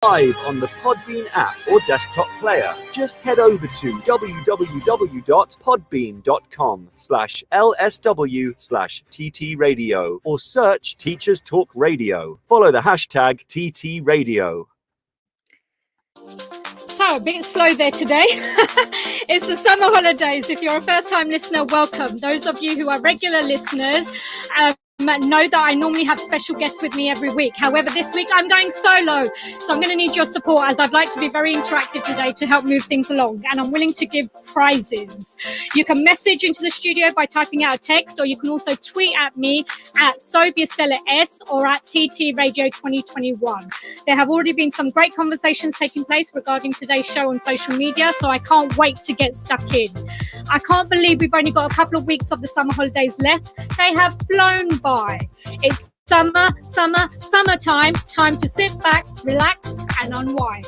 Live on the Podbean app or desktop player. Just head over to www.podbean.com/lsw/ttradio or search Teachers Talk Radio. Follow the hashtag TTRadio. So, a bit slow there today. It's the summer holidays. If you're a first-time listener, welcome. Those of you who are regular listeners, know that I normally have special guests with me every week. However, this week I'm going solo. So I'm going to need your support, as I'd like to be very interactive today to help move things along. And I'm willing to give prizes. You can message into the studio by typing out a text, or you can also tweet at me at Sobia Stella S or at TT Radio 2021. There have already been some great conversations taking place regarding today's show on social media, so I can't wait to get stuck in. I can't believe we've only got a couple of weeks of the summer holidays left. They have flown by. It's summertime. Time to sit back, relax, and unwind.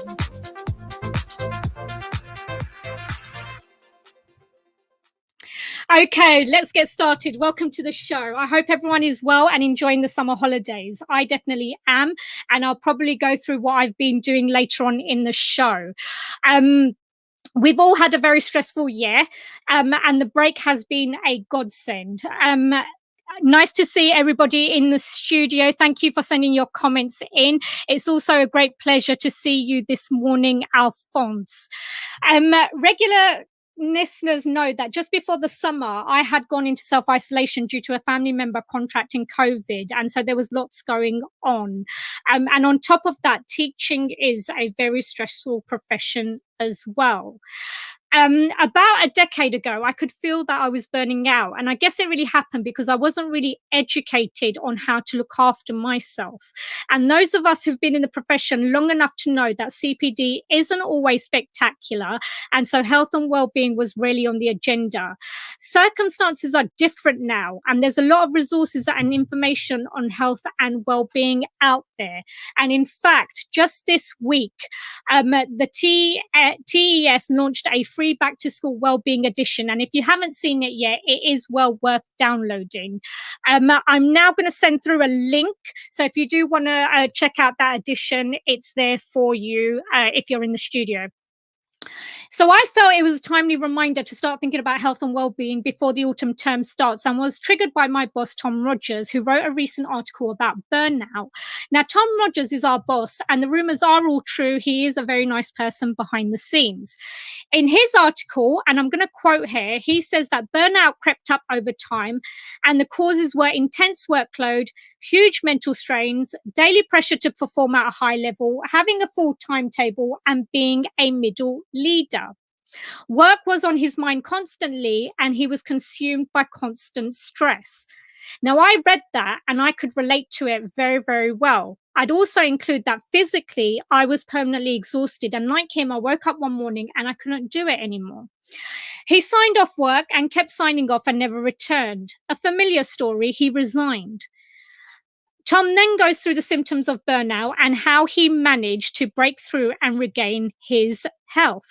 Okay, let's get started. Welcome to the show. I hope everyone is well and enjoying the summer holidays. I definitely am, and I'll probably go through what I've been doing later on in the show. We've all had a very stressful year, and the break has been a godsend. Nice to see everybody in the studio. Thank you for sending your comments in. It's also a great pleasure to see you this morning, Alphonse. Regular listeners know that just before the summer, I had gone into self-isolation due to a family member contracting COVID. And so there was lots going on. And on top of that, teaching is a very stressful profession as well. About a decade ago, I could feel that I was burning out. And I guess it really happened because I wasn't really educated on how to look after myself. And those of us who've been in the profession long enough to know that CPD isn't always spectacular. And so health and well-being was really on the agenda. Circumstances are different now. And there's a lot of resources and information on health and well-being out there. And in fact, just this week, the TES launched a free back to school wellbeing edition, and if you haven't seen it yet, it is well worth downloading. I'm now going to send through a link, so if you do want to check out that edition, it's there for you if you're in the studio. So I felt it was a timely reminder to start thinking about health and well-being before the autumn term starts, and was triggered by my boss, Tom Rogers, who wrote a recent article about burnout. Now, Tom Rogers is our boss, and the rumors are all true. He is a very nice person behind the scenes. In his article, and I'm going to quote here, he says that burnout crept up over time, and the causes were intense workload, huge mental strains, daily pressure to perform at a high level, having a full timetable, and being a middle leader. Work was on his mind constantly, and he was consumed by constant stress. Now, I read that and I could relate to it very, very well. I'd also include that physically, I was permanently exhausted, and like him, I woke up one morning and I couldn't do it anymore. He signed off work and kept signing off and never returned. A familiar story, he resigned. Tom then goes through the symptoms of burnout and how he managed to break through and regain his health.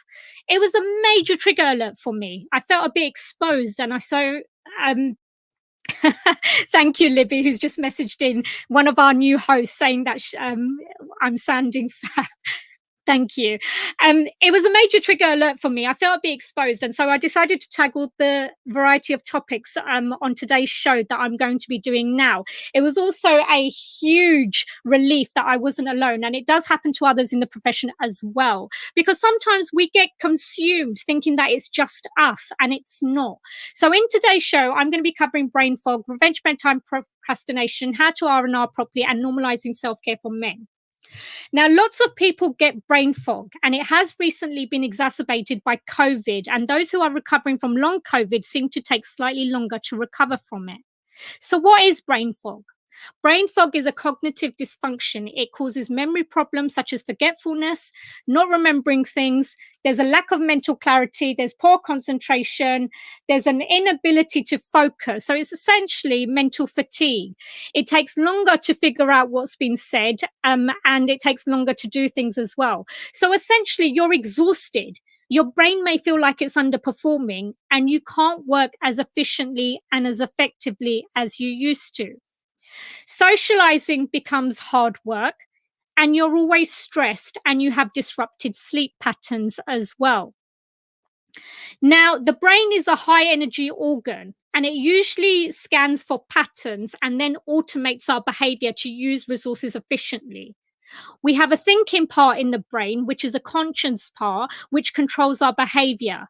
It was a major trigger alert for me. I felt a bit exposed, and thank you, Libby, who's just messaged in, one of our new hosts, saying that I'm sounding fat. Thank you. It was a major trigger alert for me. I felt a bit exposed, and so I decided to tackle the variety of topics on today's show that I'm going to be doing now. It was also a huge relief that I wasn't alone, and it does happen to others in the profession as well, because sometimes we get consumed thinking that it's just us, and it's not. So in today's show, I'm going to be covering brain fog, revenge bedtime procrastination, how to R&R properly, and normalizing self-care for men. Now, lots of people get brain fog, and it has recently been exacerbated by COVID, and those who are recovering from long COVID seem to take slightly longer to recover from it. So what is brain fog? Brain fog is a cognitive dysfunction. It causes memory problems such as forgetfulness, not remembering things. There's a lack of mental clarity. There's poor concentration. There's an inability to focus. So it's essentially mental fatigue. It takes longer to figure out what's been said, and it takes longer to do things as well. So essentially, you're exhausted. Your brain may feel like it's underperforming, and you can't work as efficiently and as effectively as you used to. Socializing becomes hard work, and you're always stressed, and you have disrupted sleep patterns as well. Now, the brain is a high energy organ, and it usually scans for patterns and then automates our behavior to use resources efficiently. We have a thinking part in the brain, which is a conscious part, which controls our behavior.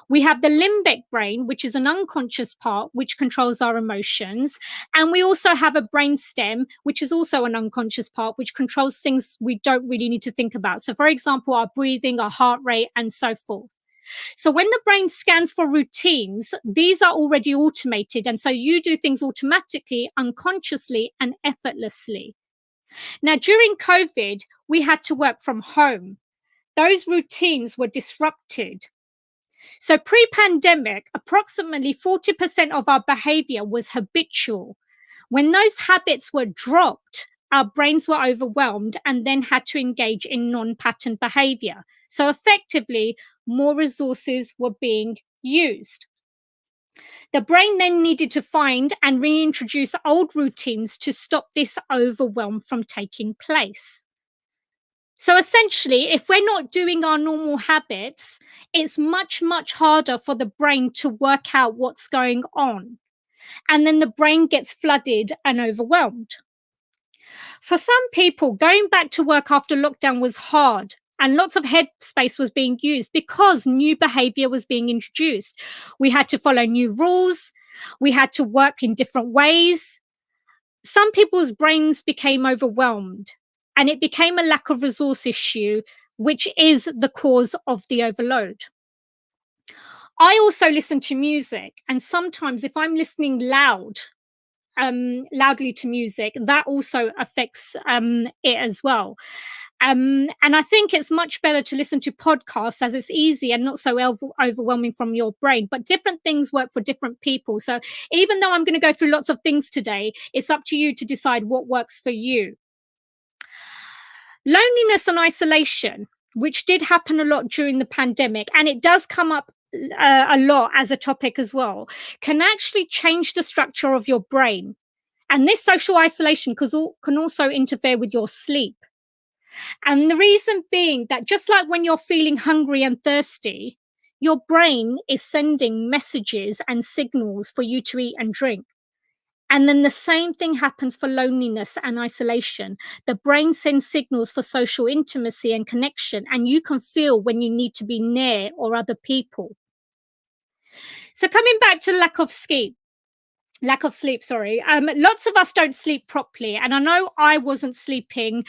We have the limbic brain, which is an unconscious part, which controls our emotions. And we also have a brain stem, which is also an unconscious part, which controls things we don't really need to think about. So, for example, our breathing, our heart rate, and so forth. So when the brain scans for routines, these are already automated. And so you do things automatically, unconsciously, and effortlessly. Now, during COVID, we had to work from home. Those routines were disrupted. So pre-pandemic, approximately 40% of our behavior was habitual. When those habits were dropped, our brains were overwhelmed and then had to engage in non-pattern behavior. So effectively, more resources were being used. The brain then needed to find and reintroduce old routines to stop this overwhelm from taking place. So essentially, if we're not doing our normal habits, it's much, much harder for the brain to work out what's going on. And then the brain gets flooded and overwhelmed. For some people, going back to work after lockdown was hard, and lots of headspace was being used because new behavior was being introduced. We had to follow new rules. We had to work in different ways. Some people's brains became overwhelmed, and it became a lack of resource issue, which is the cause of the overload. I also listen to music, and sometimes if I'm listening loudly to music, that also affects it as well. And I think it's much better to listen to podcasts as it's easy and not so overwhelming from your brain. But different things work for different people. So even though I'm going to go through lots of things today, it's up to you to decide what works for you. Loneliness and isolation, which did happen a lot during the pandemic, and it does come up a lot as a topic as well, can actually change the structure of your brain. And this social isolation can also interfere with your sleep. And the reason being that just like when you're feeling hungry and thirsty, your brain is sending messages and signals for you to eat and drink. And then the same thing happens for loneliness and isolation. The brain sends signals for social intimacy and connection, and you can feel when you need to be near or other people. So coming back to lack of sleep, lots of us don't sleep properly, and I know I wasn't sleeping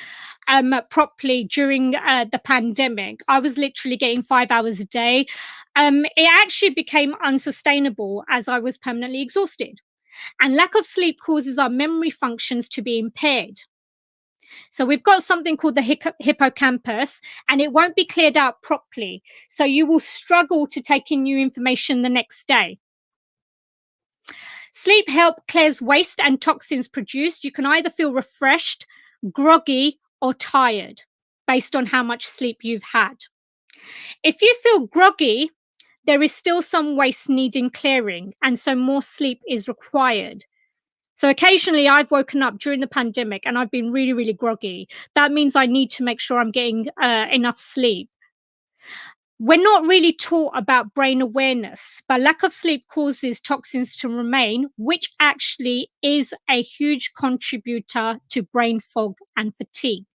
properly during the pandemic. I was literally getting 5 hours a day. It actually became unsustainable as I was permanently exhausted, and lack of sleep causes our memory functions to be impaired. So we've got something called the hippocampus, and it won't be cleared out properly, so you will struggle to take in new information the next day. Sleep help clears waste and toxins produced. You can either feel refreshed, groggy, or tired based on how much sleep you've had. If you feel groggy, there is still some waste needing clearing, and so more sleep is required. So occasionally I've woken up during the pandemic and I've been really, really groggy. That means I need to make sure I'm getting enough sleep. We're not really taught about brain awareness, but lack of sleep causes toxins to remain, which actually is a huge contributor to brain fog and fatigue.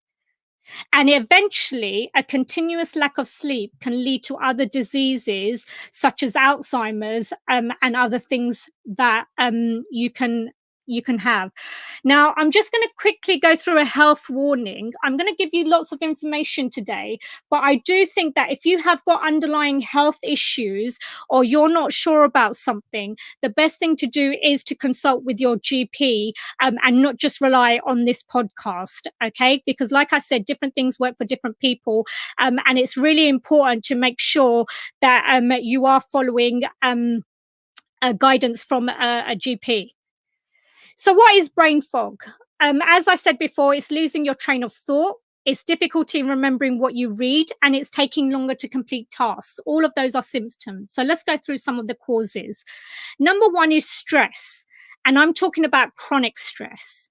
And eventually, a continuous lack of sleep can lead to other diseases such as Alzheimer's and other things that you can have. Now, I'm just going to quickly go through a health warning. I'm going to give you lots of information today, but I do think that if you have got underlying health issues or you're not sure about something, the best thing to do is to consult with your GP and not just rely on this podcast, okay? Because like I said, different things work for different people, and it's really important to make sure that you are following guidance from a GP. So what is brain fog? As I said before, it's losing your train of thought. It's difficulty in remembering what you read, and it's taking longer to complete tasks. All of those are symptoms. So let's go through some of the causes. Number one is stress, and I'm talking about chronic stress.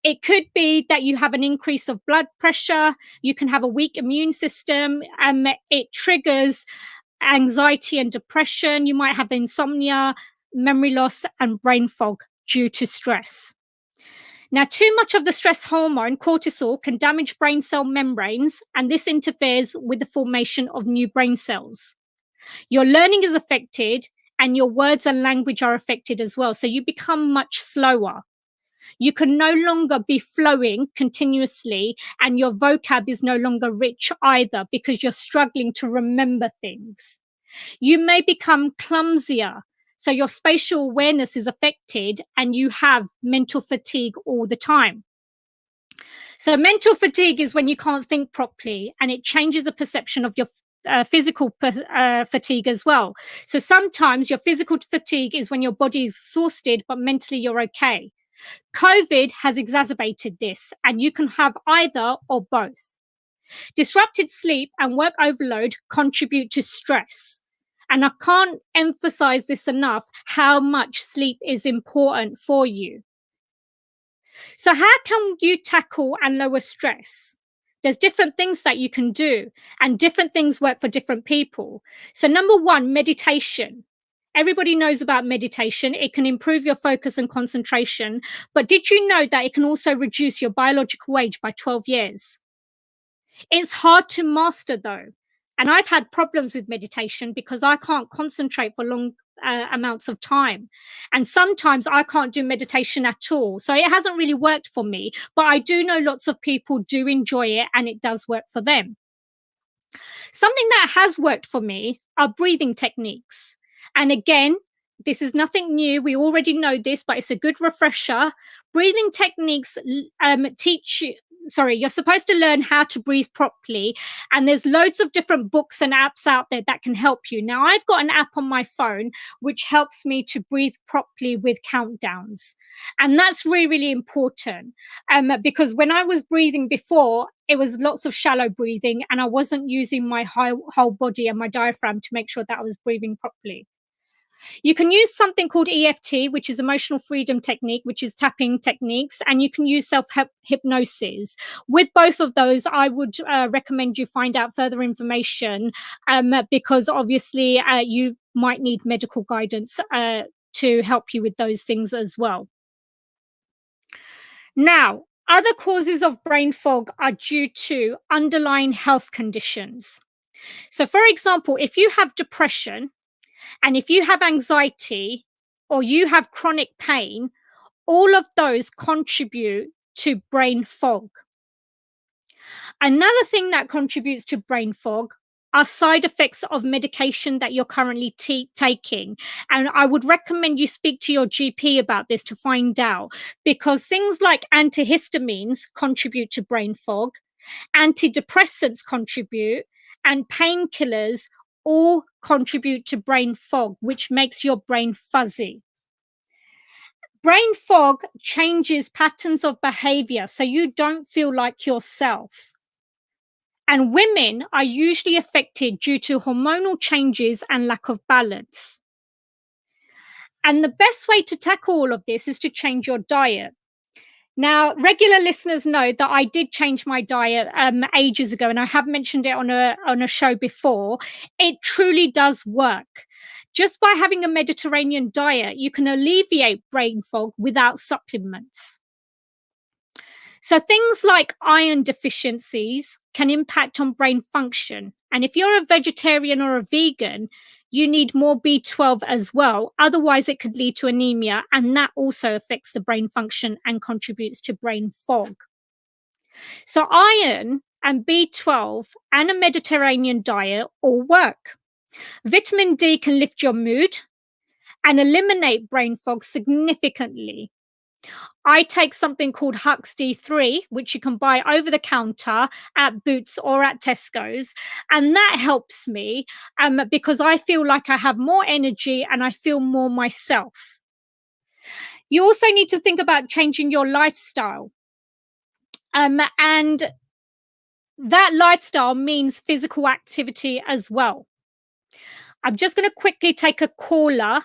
It could be that you have an increase of blood pressure. You can have a weak immune system. It triggers anxiety and depression. You might have insomnia, memory loss, and brain fog due to stress. Now, too much of the stress hormone, cortisol, can damage brain cell membranes, and this interferes with the formation of new brain cells. Your learning is affected, and your words and language are affected as well. So you become much slower. You can no longer be flowing continuously, and your vocab is no longer rich either because you're struggling to remember things. You may become clumsier. So your spatial awareness is affected, and you have mental fatigue all the time. So mental fatigue is when you can't think properly, and it changes the perception of your physical fatigue as well. So sometimes your physical fatigue is when your body is exhausted, but mentally you're okay. COVID has exacerbated this, and you can have either or both. Disrupted sleep and work overload contribute to stress. And I can't emphasize this enough, how much sleep is important for you. So, how can you tackle and lower stress? There's different things that you can do, and different things work for different people. So, number one, meditation. Everybody knows about meditation. It can improve your focus and concentration. But did you know that it can also reduce your biological age by 12 years? It's hard to master though. And I've had problems with meditation because I can't concentrate for long amounts of time. And sometimes I can't do meditation at all. So it hasn't really worked for me. But I do know lots of people do enjoy it, and it does work for them. Something that has worked for me are breathing techniques. And again, this is nothing new. We already know this, but it's a good refresher. Breathing techniques teach you. Sorry, you're supposed to learn how to breathe properly. And there's loads of different books and apps out there that can help you. Now, I've got an app on my phone which helps me to breathe properly with countdowns. And that's really, really important, because when I was breathing before, it was lots of shallow breathing, and I wasn't using my whole body and my diaphragm to make sure that I was breathing properly. You can use something called EFT, which is emotional freedom technique, which is tapping techniques, and you can use self hypnosis. With both of those, I would recommend you find out further information, because obviously you might need medical guidance to help you with those things as well. Now, other causes of brain fog are due to underlying health conditions. So, for example, if you have depression, and if you have anxiety, or you have chronic pain, all of those contribute to brain fog. Another thing that contributes to brain fog are side effects of medication that you're currently taking. And I would recommend you speak to your GP about this to find out, because things like antihistamines contribute to brain fog, antidepressants contribute, and painkillers all contribute to brain fog, which makes your brain fuzzy. Brain fog changes patterns of behavior, so you don't feel like yourself. And women are usually affected due to hormonal changes and lack of balance. And the best way to tackle all of this is to change your diet. Now, regular listeners know that I did change my diet ages ago, and I have mentioned it on a show before. It truly does work. Just by having a Mediterranean diet, you can alleviate brain fog without supplements. So things like iron deficiencies can impact on brain function. And if you're a vegetarian or a vegan, you need more B12 as well. Otherwise, it could lead to anemia, and that also affects the brain function and contributes to brain fog. So iron and B12 and a Mediterranean diet all work. Vitamin D can lift your mood and eliminate brain fog significantly. I take something called Hux D3, which you can buy over the counter at Boots or at Tesco's. And that helps me because I feel like I have more energy and I feel more myself. You also need to think about changing your lifestyle. And that lifestyle means physical activity as well. I'm just going to quickly take a caller.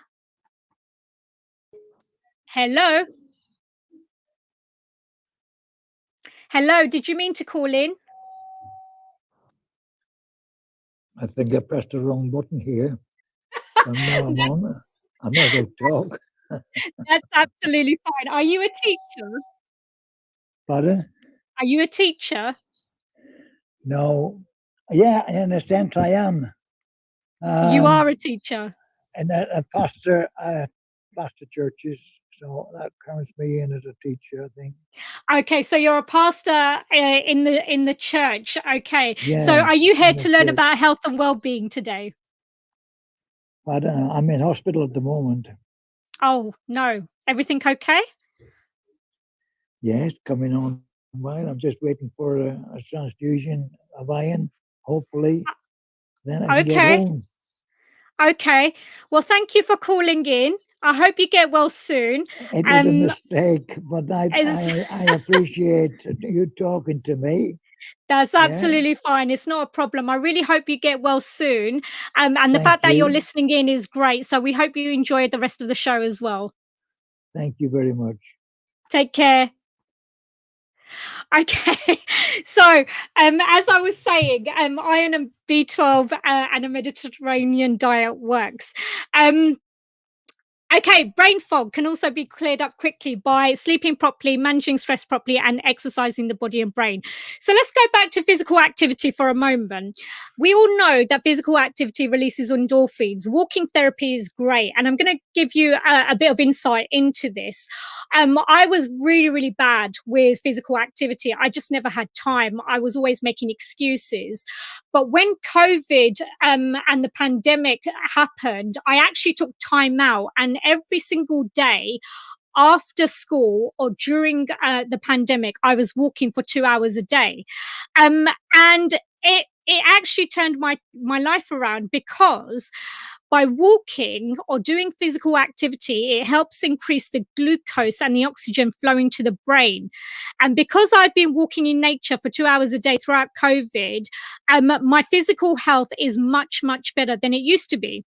Hello. Hello, did you mean to call in? I think I pressed the wrong button here. From now on, I might as well talk. That's absolutely fine. Are you a teacher? Pardon? Are you a teacher? No. Yeah, in a sense I am. You are a teacher. And a pastor, pastor churches, so that counts me in as a teacher, I think. Okay, so you're a pastor in the church. Okay, Yeah, so are you here in to the learn church. about health and well-being today? Pardon? I'm in hospital at the moment. Oh no, everything okay? Yes, coming on well. I'm just waiting for a transfusion of iron, hopefully. Then I can get Okay, home. okay. Well, thank you for calling in. I hope you get well soon. It was a mistake, but Is I appreciate you talking to me. That's Yeah, absolutely fine. It's not a problem. I really hope you get well soon. And the fact thank that you're you. listening in is great. So we hope you enjoy the rest of the show as well. Thank you very much. Take care. Okay. So, as I was saying, iron and B12 and a Mediterranean diet works. Okay, brain fog can also be cleared up quickly by sleeping properly, managing stress properly, and exercising the body and brain. So let's go back to physical activity for a moment. We all know that physical activity releases endorphins. Walking therapy is great, and I'm going to give you a bit of insight into this. I was really, really bad with physical activity. I just never had time. I was always making excuses. But when COVID and the pandemic happened, I actually took time out, and every single day after school or during the pandemic, I was walking for 2 hours a day, and it actually turned my life around because by walking or doing physical activity, it helps increase the glucose and the oxygen flowing to the brain. And because I've been walking in nature for 2 hours a day throughout COVID, my physical health is much, much better than it used to be.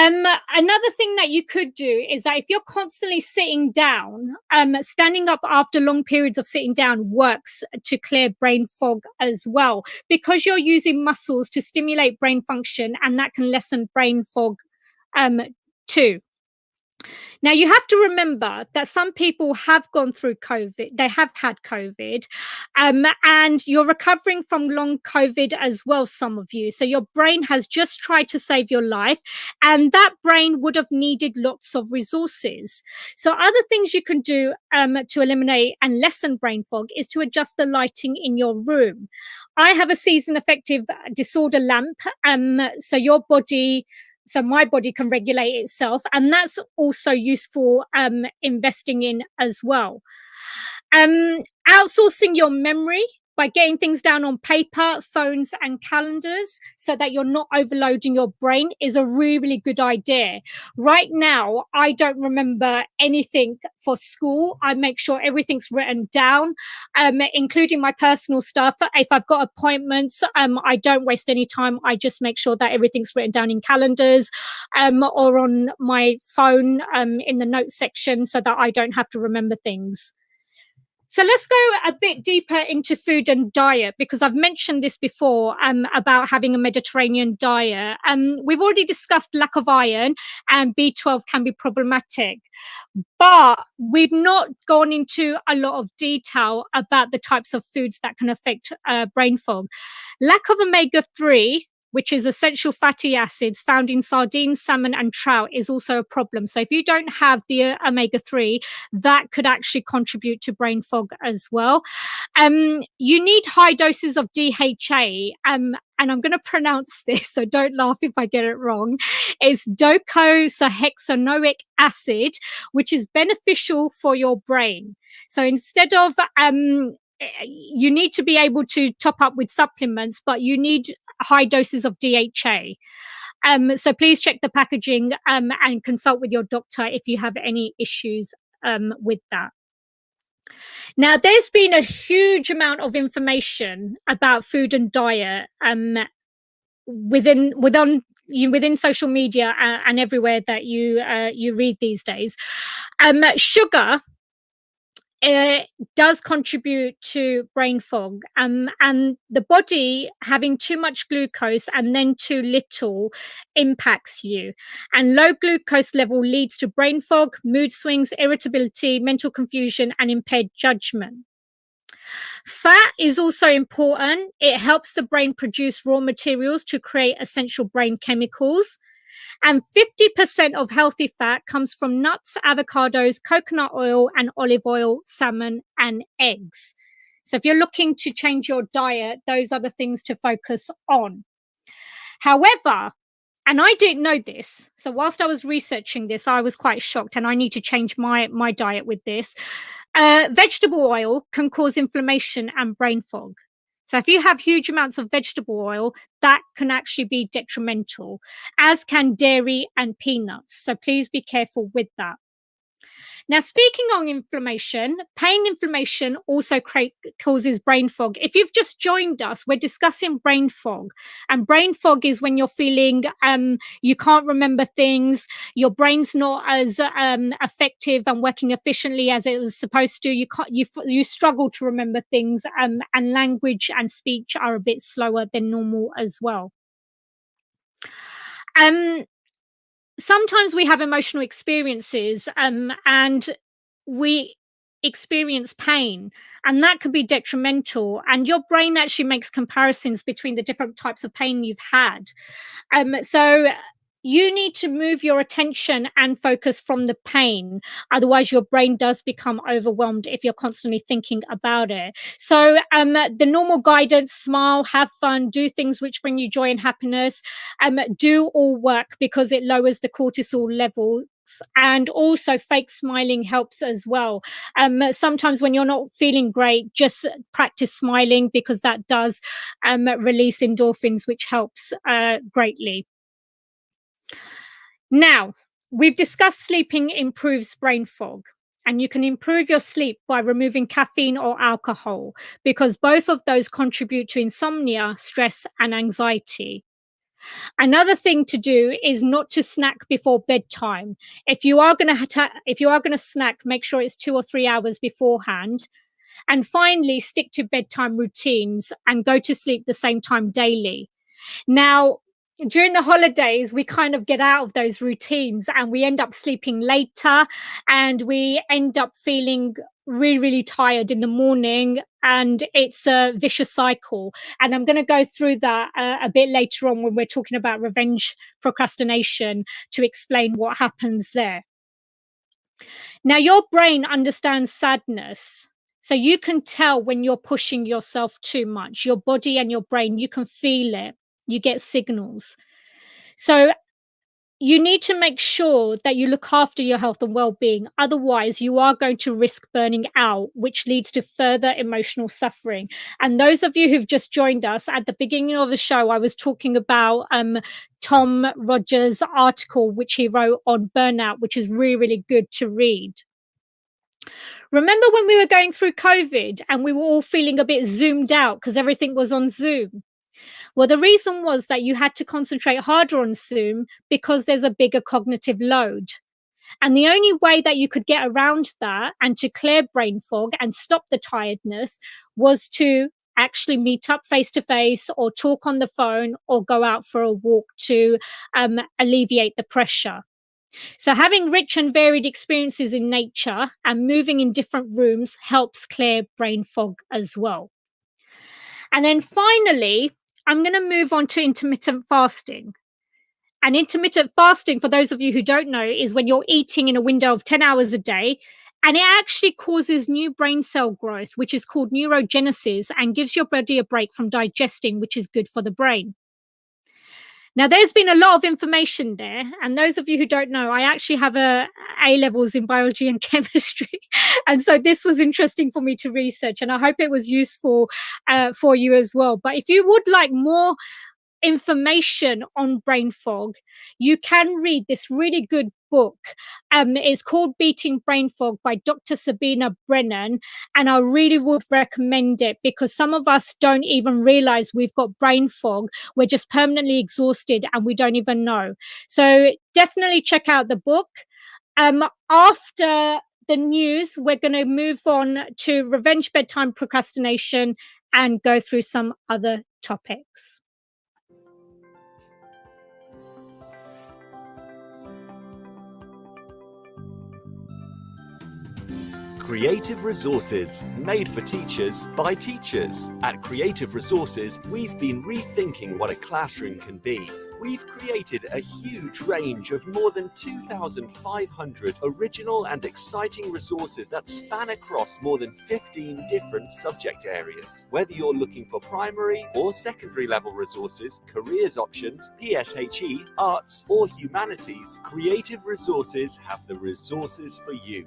Another thing that you could do is that if you're constantly sitting down, standing up after long periods of sitting down works to clear brain fog as well, because you're using muscles to stimulate brain function, and that can lessen brain fog too. Now, you have to remember that some people have gone through COVID, they have had COVID, and you're recovering from long COVID as well, some of you. So, your brain has just tried to save your life, and that brain would have needed lots of resources. So, other things you can do to eliminate and lessen brain fog is to adjust the lighting in your room. I have a season effective disorder lamp, so my body can regulate itself, and that's also useful investing in as well. Outsourcing your memory by getting things down on paper, phones, and calendars so that you're not overloading your brain is a really, really good idea. Right now, I don't remember anything for school. I make sure everything's written down, including my personal stuff. If I've got appointments, I don't waste any time. I just make sure that everything's written down in calendars or on my phone in the notes section so that I don't have to remember things. So let's go a bit deeper into food and diet, because I've mentioned this before about having a Mediterranean diet. We've already discussed lack of iron, and B12 can be problematic. But we've not gone into a lot of detail about the types of foods that can affect brain fog. Lack of omega-3, which is essential fatty acids found in sardines, salmon, and trout, is also a problem. So if you don't have the omega-3, that could actually contribute to brain fog as well. You need high doses of DHA, and I'm going to pronounce this, so don't laugh if I get it wrong. It's docosahexaenoic acid, which is beneficial for your brain. So instead of you need to be able to top up with supplements, but you need high doses of DHA. So please check the packaging and consult with your doctor if you have any issues with that. Now, there's been a huge amount of information about food and diet within social media and everywhere that you read these days. Sugar does contribute to brain fog, and the body having too much glucose and then too little impacts you. And low glucose level leads to brain fog, mood swings, irritability, mental confusion, and impaired judgment. Fat is also important. It helps the brain produce raw materials to create essential brain chemicals. And 50% of healthy fat comes from nuts, avocados, coconut oil, and olive oil, salmon, and eggs. So if you're looking to change your diet, those are the things to focus on. However, and I didn't know this, so whilst I was researching this, I was quite shocked, and I need to change my diet with this. Vegetable oil can cause inflammation and brain fog. So if you have huge amounts of vegetable oil, that can actually be detrimental, as can dairy and peanuts. So please be careful with that. Now, speaking on inflammation, pain inflammation also causes brain fog. If you've just joined us, we're discussing brain fog. And brain fog is when you're feeling you can't remember things, your brain's not as effective and working efficiently as it was supposed to. You struggle to remember things, and language and speech are a bit slower than normal as well. Sometimes we have emotional experiences, and we experience pain, and that could be detrimental, and your brain actually makes comparisons between the different types of pain you've had. So you need to move your attention and focus from the pain. Otherwise, your brain does become overwhelmed if you're constantly thinking about it. So the normal guidance: smile, have fun, do things which bring you joy and happiness, do all work because it lowers the cortisol levels. And also fake smiling helps as well. Sometimes when you're not feeling great, just practice smiling, because that does release endorphins, which helps greatly. Now, we've discussed sleeping improves brain fog, and you can improve your sleep by removing caffeine or alcohol, because both of those contribute to insomnia, stress, and anxiety. Another thing to do is not to snack before bedtime. If you are going to snack, make sure it's 2 or 3 hours beforehand. And finally, stick to bedtime routines and go to sleep the same time daily. Now, during the holidays, we kind of get out of those routines and we end up sleeping later, and we end up feeling really, really tired in the morning, and it's a vicious cycle. And I'm going to go through that a bit later on when we're talking about revenge procrastination, to explain what happens there. Now, your brain understands sadness. So you can tell when you're pushing yourself too much. Your body and your brain, you can feel it. You get signals. So you need to make sure that you look after your health and well-being. Otherwise, you are going to risk burning out, which leads to further emotional suffering. And those of you who've just joined us, at the beginning of the show, I was talking about Tom Rogers' article, which he wrote on burnout, which is really, really good to read. Remember when we were going through COVID and we were all feeling a bit zoomed out because everything was on Zoom? Well, the reason was that you had to concentrate harder on Zoom because there's a bigger cognitive load. And the only way that you could get around that and to clear brain fog and stop the tiredness was to actually meet up face to face, or talk on the phone, or go out for a walk to alleviate the pressure. So having rich and varied experiences in nature and moving in different rooms helps clear brain fog as well. And then finally, I'm going to move on to intermittent fasting. And intermittent fasting, for those of you who don't know, is when you're eating in a window of 10 hours a day, and it actually causes new brain cell growth, which is called neurogenesis, and gives your body a break from digesting, which is good for the brain. Now, there's been a lot of information there. And those of you who don't know, I actually have A-levels in biology and chemistry. And so this was interesting for me to research, and I hope it was useful for you as well. But if you would like more information on brain fog, you can read this really good book. It's called Beating Brain Fog by Dr. Sabina Brennan, and I really would recommend it, because some of us don't even realize we've got brain fog. We're just permanently exhausted and we don't even know. So definitely check out the book. After the news, we're going to move on to revenge bedtime procrastination and go through some other topics. Creative Resources, made for teachers by teachers. At Creative Resources, we've been rethinking what a classroom can be. We've created a huge range of more than 2,500 original and exciting resources that span across more than 15 different subject areas. Whether you're looking for primary or secondary level resources, careers options, PSHE, arts, or humanities, Creative Resources have the resources for you.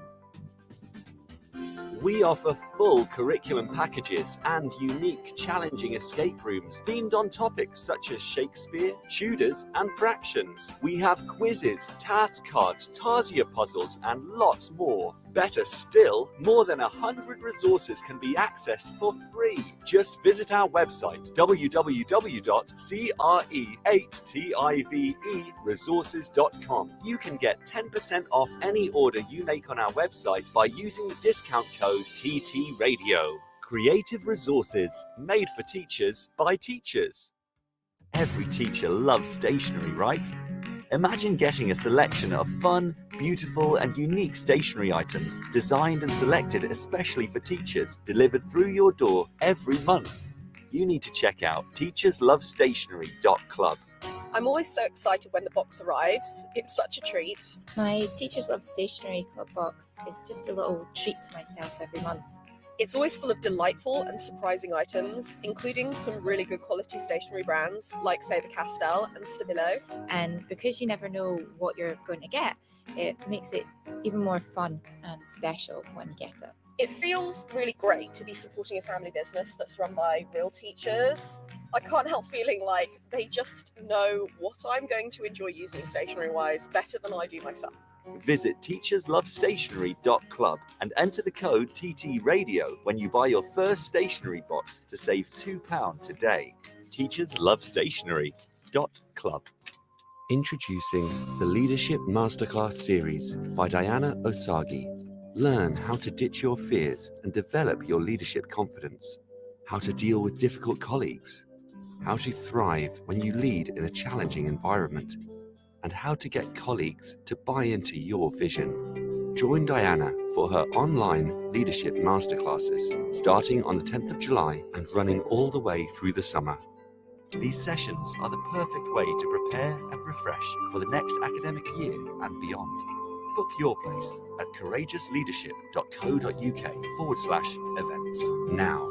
We offer full curriculum packages and unique, challenging escape rooms themed on topics such as Shakespeare, Tudors, and fractions. We have quizzes, task cards, Tarsier puzzles, and lots more. Better still, more than 100 resources can be accessed for free. Just visit our website, www.cre8tiveresources.com. You can get 10% off any order you make on our website by using the discount code TTRadio. Creative Resources, made for teachers by teachers. Every teacher loves stationery, right? Imagine getting a selection of fun, beautiful, and unique stationery items designed and selected especially for teachers, delivered through your door every month. You need to check out teacherslovestationery.club. I'm always so excited when the box arrives. It's such a treat. My Teachers Love Stationery Club box is just a little treat to myself every month. It's always full of delightful and surprising items, including some really good quality stationery brands like Faber-Castell and Stabilo. And because you never know what you're going to get, it makes it even more fun and special when you get it. It feels really great to be supporting a family business that's run by real teachers. I can't help feeling like they just know what I'm going to enjoy using stationery-wise better than I do myself. Visit teacherslovestationery.club and enter the code TTRadio when you buy your first stationery box to save £2 today. teacherslovestationery.club. Introducing the Leadership Masterclass series by Diana Osagi. Learn how to ditch your fears and develop your leadership confidence. How to deal with difficult colleagues. How to thrive when you lead in a challenging environment. And how to get colleagues to buy into your vision. Join Diana for her online leadership masterclasses starting on the 10th of July and running all the way through the summer. These sessions are the perfect way to prepare and refresh for the next academic year and beyond. Book your place at courageousleadership.co.uk/events now.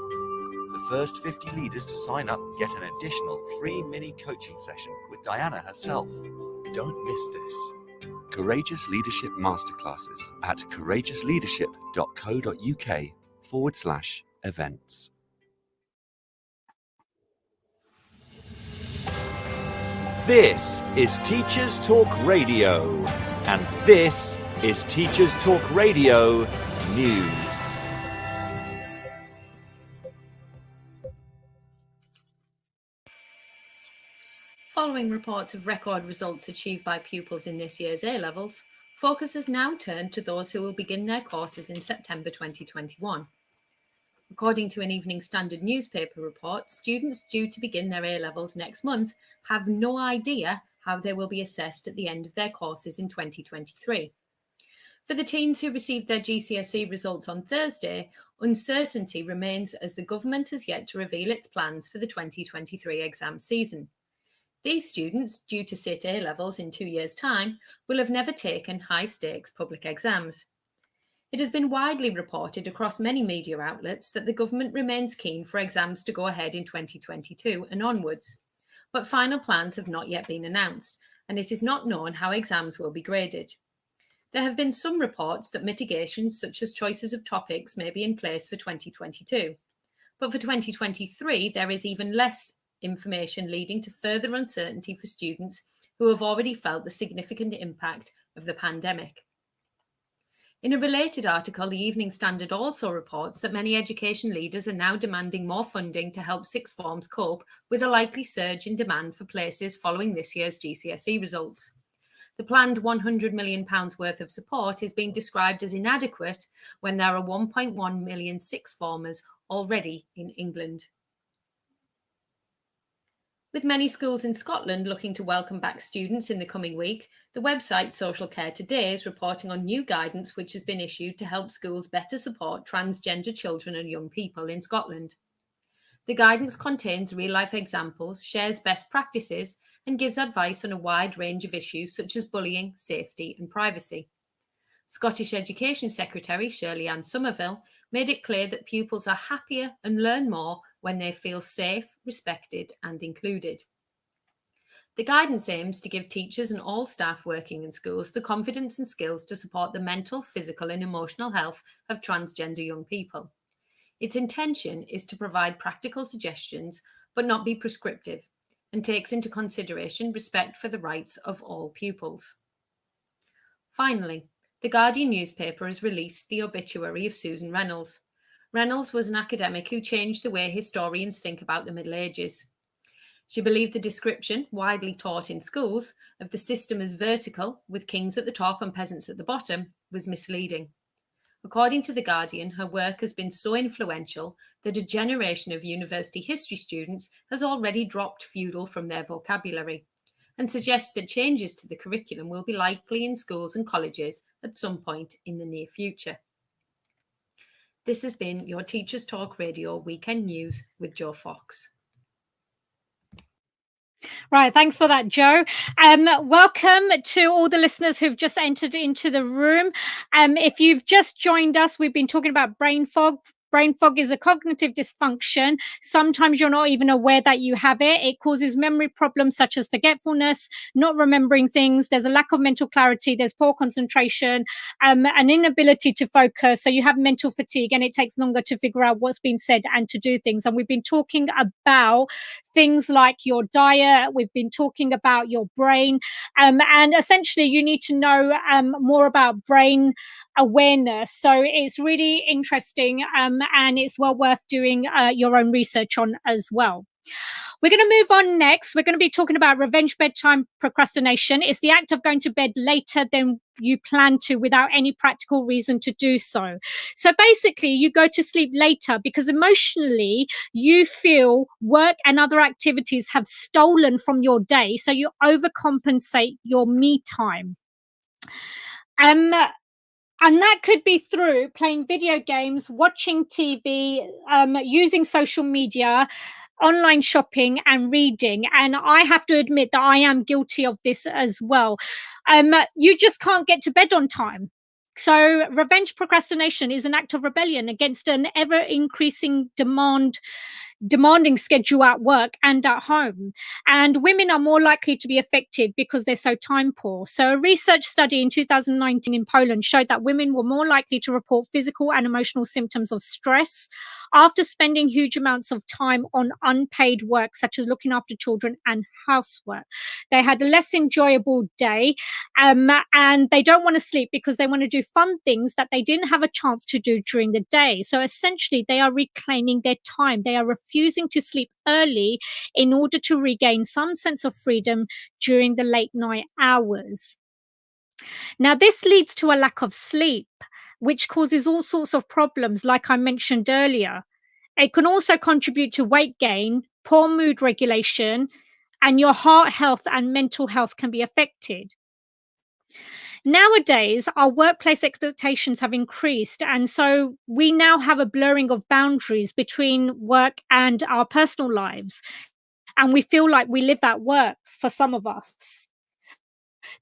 The first 50 leaders to sign up get an additional free mini coaching session with Diana herself. Don't miss this. Courageous Leadership Masterclasses at courageousleadership.co.uk/events. This is Teachers Talk Radio, and this is Teachers Talk Radio News. Following reports of record results achieved by pupils in this year's A-levels, focus has now turned to those who will begin their courses in September 2021. According to an Evening Standard newspaper report, students due to begin their A-levels next month have no idea how they will be assessed at the end of their courses in 2023. For the teens who received their GCSE results on Thursday, uncertainty remains as the government has yet to reveal its plans for the 2023 exam season. These students, due to sit A-levels in 2 years' time, will have never taken high-stakes public exams. It has been widely reported across many media outlets that the government remains keen for exams to go ahead in 2022 and onwards, but final plans have not yet been announced, and it is not known how exams will be graded. There have been some reports that mitigations such as choices of topics may be in place for 2022, but for 2023 there is even less information, leading to further uncertainty for students who have already felt the significant impact of the pandemic. In a related article, the Evening Standard also reports that many education leaders are now demanding more funding to help sixth forms cope with a likely surge in demand for places following this year's GCSE results. The planned £100 million worth of support is being described as inadequate when there are 1.1 million sixth formers already in England. With many schools in Scotland looking to welcome back students in the coming week, the website Social Care Today is reporting on new guidance which has been issued to help schools better support transgender children and young people in Scotland. The guidance contains real-life examples, shares best practices, and gives advice on a wide range of issues such as bullying, safety, and privacy. Scottish Education Secretary Shirley-Ann Somerville made it clear that pupils are happier and learn more when they feel safe, respected, and included. The guidance aims to give teachers and all staff working in schools the confidence and skills to support the mental, physical, and emotional health of transgender young people. Its intention is to provide practical suggestions, but not be prescriptive, and takes into consideration respect for the rights of all pupils. Finally, the Guardian newspaper has released the obituary of Susan Reynolds. Reynolds was an academic who changed the way historians think about the Middle Ages. She believed the description, widely taught in schools, of the system as vertical, with kings at the top and peasants at the bottom, was misleading. According to The Guardian, her work has been so influential that a generation of university history students has already dropped feudal from their vocabulary, and suggests that changes to the curriculum will be likely in schools and colleges at some point in the near future. This has been your Teachers Talk Radio Weekend News with Jo Fox. Right, thanks for that, Jo. Welcome to all the listeners who've just entered into the room. If you've just joined us, we've been talking about brain fog. Brain fog is a cognitive dysfunction. Sometimes you're not even aware that you have it. It causes memory problems such as forgetfulness, not remembering things. There's a lack of mental clarity. There's poor concentration, an inability to focus. So you have mental fatigue and it takes longer to figure out what's been said and to do things. And we've been talking about things like your diet. We've been talking about your brain. And essentially you need to know more about brain awareness. So it's really interesting and it's well worth doing your own research on as well. We're going to move on next. We're going to be talking about revenge bedtime procrastination. It's the act of going to bed later than you plan to without any practical reason to do so. So basically, you go to sleep later because emotionally you feel work and other activities have stolen from your day. So you overcompensate your me time. And that could be through playing video games, watching TV, using social media, online shopping and reading. And I have to admit that I am guilty of this as well. You just can't get to bed on time. So revenge procrastination is an act of rebellion against an ever-increasing demanding schedule at work and at home. And women are more likely to be affected because they're so time poor. So a research study in 2019 in Poland showed that women were more likely to report physical and emotional symptoms of stress after spending huge amounts of time on unpaid work, such as looking after children and housework. They had a less enjoyable day and they don't want to sleep because they want to do fun things that they didn't have a chance to do during the day. So essentially, they are reclaiming their time. They are refusing to sleep early in order to regain some sense of freedom during the late night hours. Now, this leads to a lack of sleep, which causes all sorts of problems, like I mentioned earlier. It can also contribute to weight gain, poor mood regulation, and your heart health and mental health can be affected. Nowadays, our workplace expectations have increased, and so we now have a blurring of boundaries between work and our personal lives. And we feel like we live at work for some of us.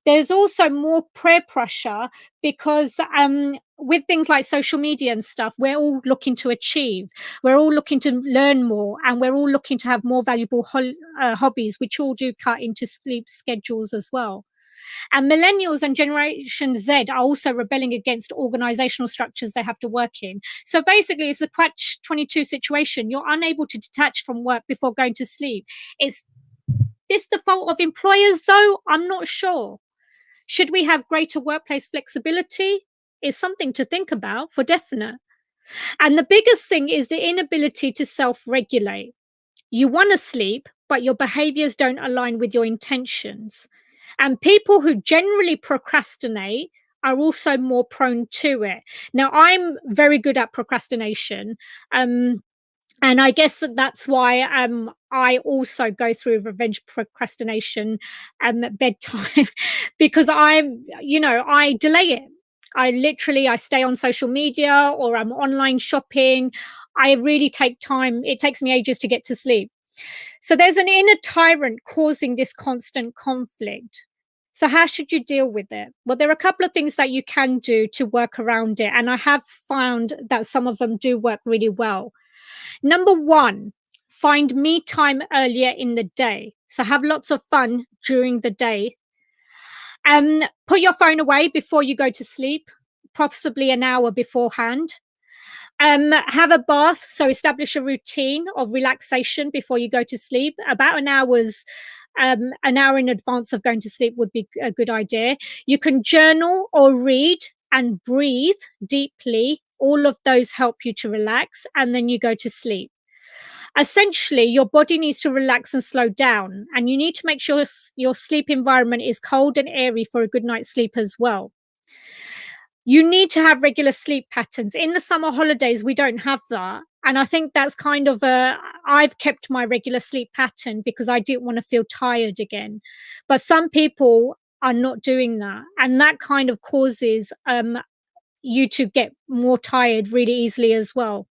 There's also more peer pressure because with things like social media and stuff, we're all looking to achieve. We're all looking to learn more, and we're all looking to have more valuable hobbies, which all do cut into sleep schedules as well. And millennials and Generation Z are also rebelling against organizational structures they have to work in. So basically, it's a catch-22 situation. You're unable to detach from work before going to sleep. Is this the fault of employers, though? I'm not sure. Should we have greater workplace flexibility? Is something to think about for definite. And the biggest thing is the inability to self-regulate. You want to sleep, but your behaviors don't align with your intentions. And people who generally procrastinate are also more prone to it. Now, I'm very good at procrastination. And I guess that's why I also go through revenge procrastination at bedtime because I delay it. I stay on social media or I'm online shopping. I really take time. It takes me ages to get to sleep. So there's an inner tyrant causing this constant conflict. So how should you deal with it? Well, there are a couple of things that you can do to work around it. And I have found that some of them do work really well. Number one, find me time earlier in the day. So have lots of fun during the day. Put your phone away before you go to sleep, possibly an hour beforehand. Have a bath. So establish a routine of relaxation before you go to sleep. About an hour in advance of going to sleep would be a good idea. You can journal or read and breathe deeply. All of those help you to relax, and then you go to sleep. Essentially, your body needs to relax and slow down, and you need to make sure your sleep environment is cold and airy for a good night's sleep as well. You need to have regular sleep patterns. In the summer holidays, we don't have that. And I think that's kind of I've kept my regular sleep pattern because I didn't want to feel tired again. But some people are not doing that. And that kind of causes you to get more tired really easily as well.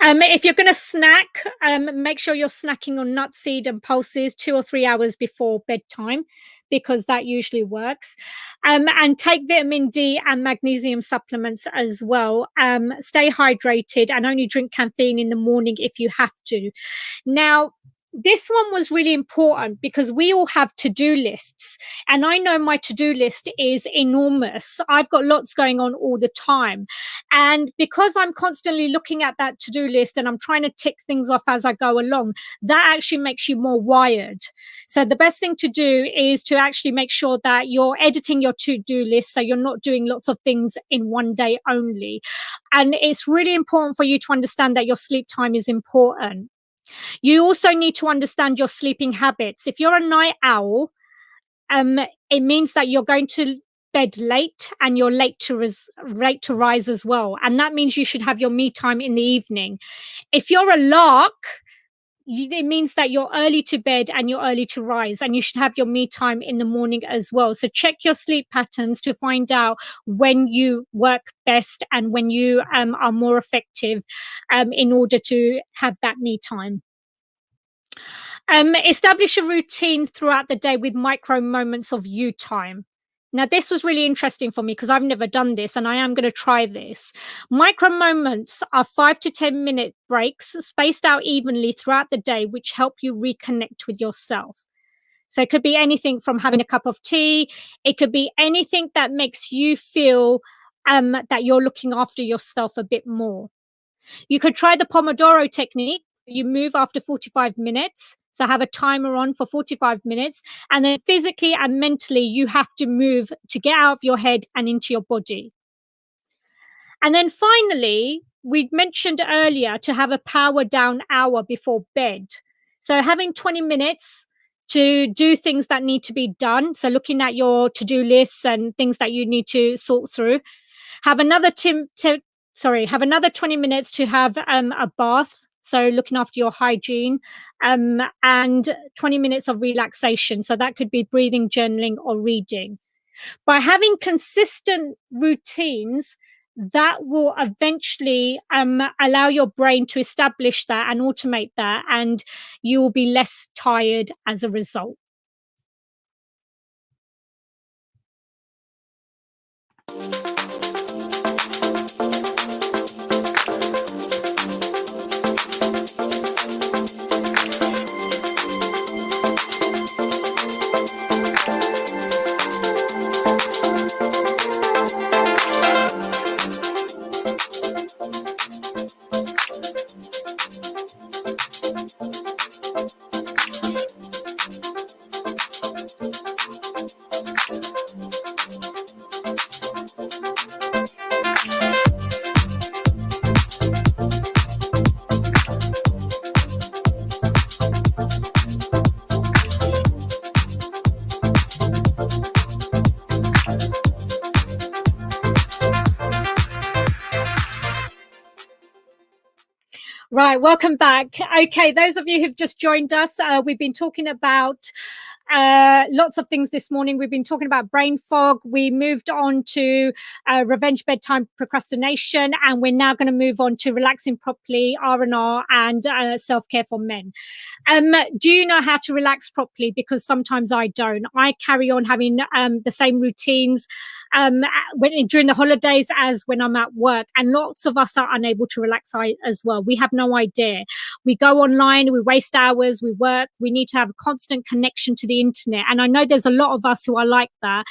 If you're going to snack, make sure you're snacking on nut seed and pulses 2 or 3 hours before bedtime, because that usually works. And take vitamin D and magnesium supplements as well. Stay hydrated and only drink caffeine in the morning if you have to. Now, this one was really important because we all have to-do lists. And I know my to-do list is enormous. I've got lots going on all the time. And because I'm constantly looking at that to-do list and I'm trying to tick things off as I go along, that actually makes you more wired. So the best thing to do is to actually make sure that you're editing your to-do list so you're not doing lots of things in one day only. And it's really important for you to understand that your sleep time is important. You also need to understand your sleeping habits. If you're a night owl, it means that you're going to bed late and you're late to rise as well. And that means you should have your me time in the evening. If you're a lark, it means that you're early to bed and you're early to rise, and you should have your me time in the morning as well. So check your sleep patterns to find out when you work best and when you are more effective in order to have that me time. Establish a routine throughout the day with micro moments of you time. Now, this was really interesting for me because I've never done this and I am going to try this. Micro moments are 5 to 10 minute breaks spaced out evenly throughout the day, which help you reconnect with yourself. So it could be anything from having a cup of tea. It could be anything that makes you feel that you're looking after yourself a bit more. You could try the Pomodoro technique. You move after 45 minutes. So have a timer on for 45 minutes. And then physically and mentally, you have to move to get out of your head and into your body. And then finally, we mentioned earlier to have a power down hour before bed. So having 20 minutes to do things that need to be done. So looking at your to-do lists and things that you need to sort through. Have another 20 minutes to have a bath. So looking after your hygiene, and 20 minutes of relaxation. So that could be breathing, journaling, or reading. By having consistent routines, that will eventually allow your brain to establish that and automate that, and you will be less tired as a result. Right, welcome back. Okay, those of you who've just joined us, we've been talking about lots of things this morning. We've been talking about brain fog. We moved on to revenge bedtime procrastination, and we're now going to move on to relaxing properly, R&R, and self-care for men. Do you know how to relax properly? Because sometimes I don't. I carry on having the same routines during the holidays as when I'm at work, and lots of us are unable to relax as well. We have no idea. We go online, we waste hours, we work. We need to have a constant connection to the internet, and I know there's a lot of us who are like that.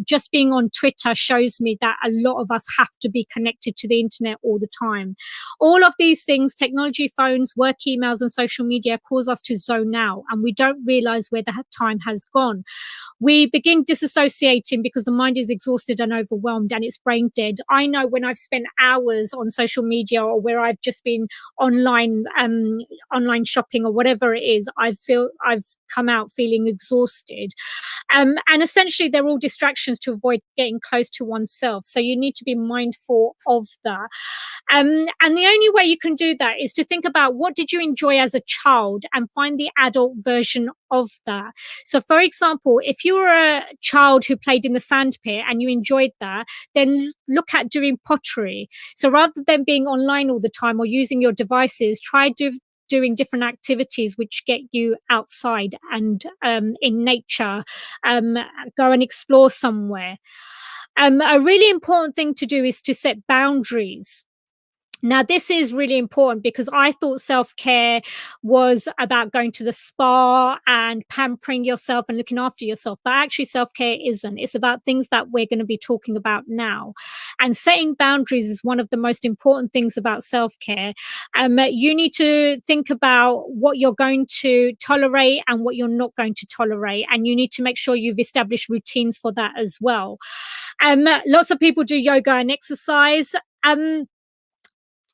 Just being on Twitter shows me that a lot of us have to be connected to the internet all the time. All of these things, technology, phones, work emails, and social media, cause us to zone out, and we don't realize where the time has gone. We begin disassociating because the mind is exhausted and overwhelmed, and it's brain dead. I know when I've spent hours on social media, or where I've just been online shopping or whatever it is, I've come out feeling exhausted. And essentially they're all distractions to avoid getting close to oneself. So you need to be mindful of that. And the only way you can do that is to think about, what did you enjoy as a child, and find the adult version of that. So for example, if you were a child who played in the sandpit and you enjoyed that, then look at doing pottery. So rather than being online all the time or using your devices, try doing different activities which get you outside and in nature. Go and explore somewhere. A really important thing to do is to set boundaries. Now, this is really important because I thought self-care was about going to the spa and pampering yourself and looking after yourself. But actually, self-care isn't. It's about things that we're going to be talking about now. And setting boundaries is one of the most important things about self-care. You need to think about what you're going to tolerate and what you're not going to tolerate. And you need to make sure you've established routines for that as well. Lots of people do yoga and exercise.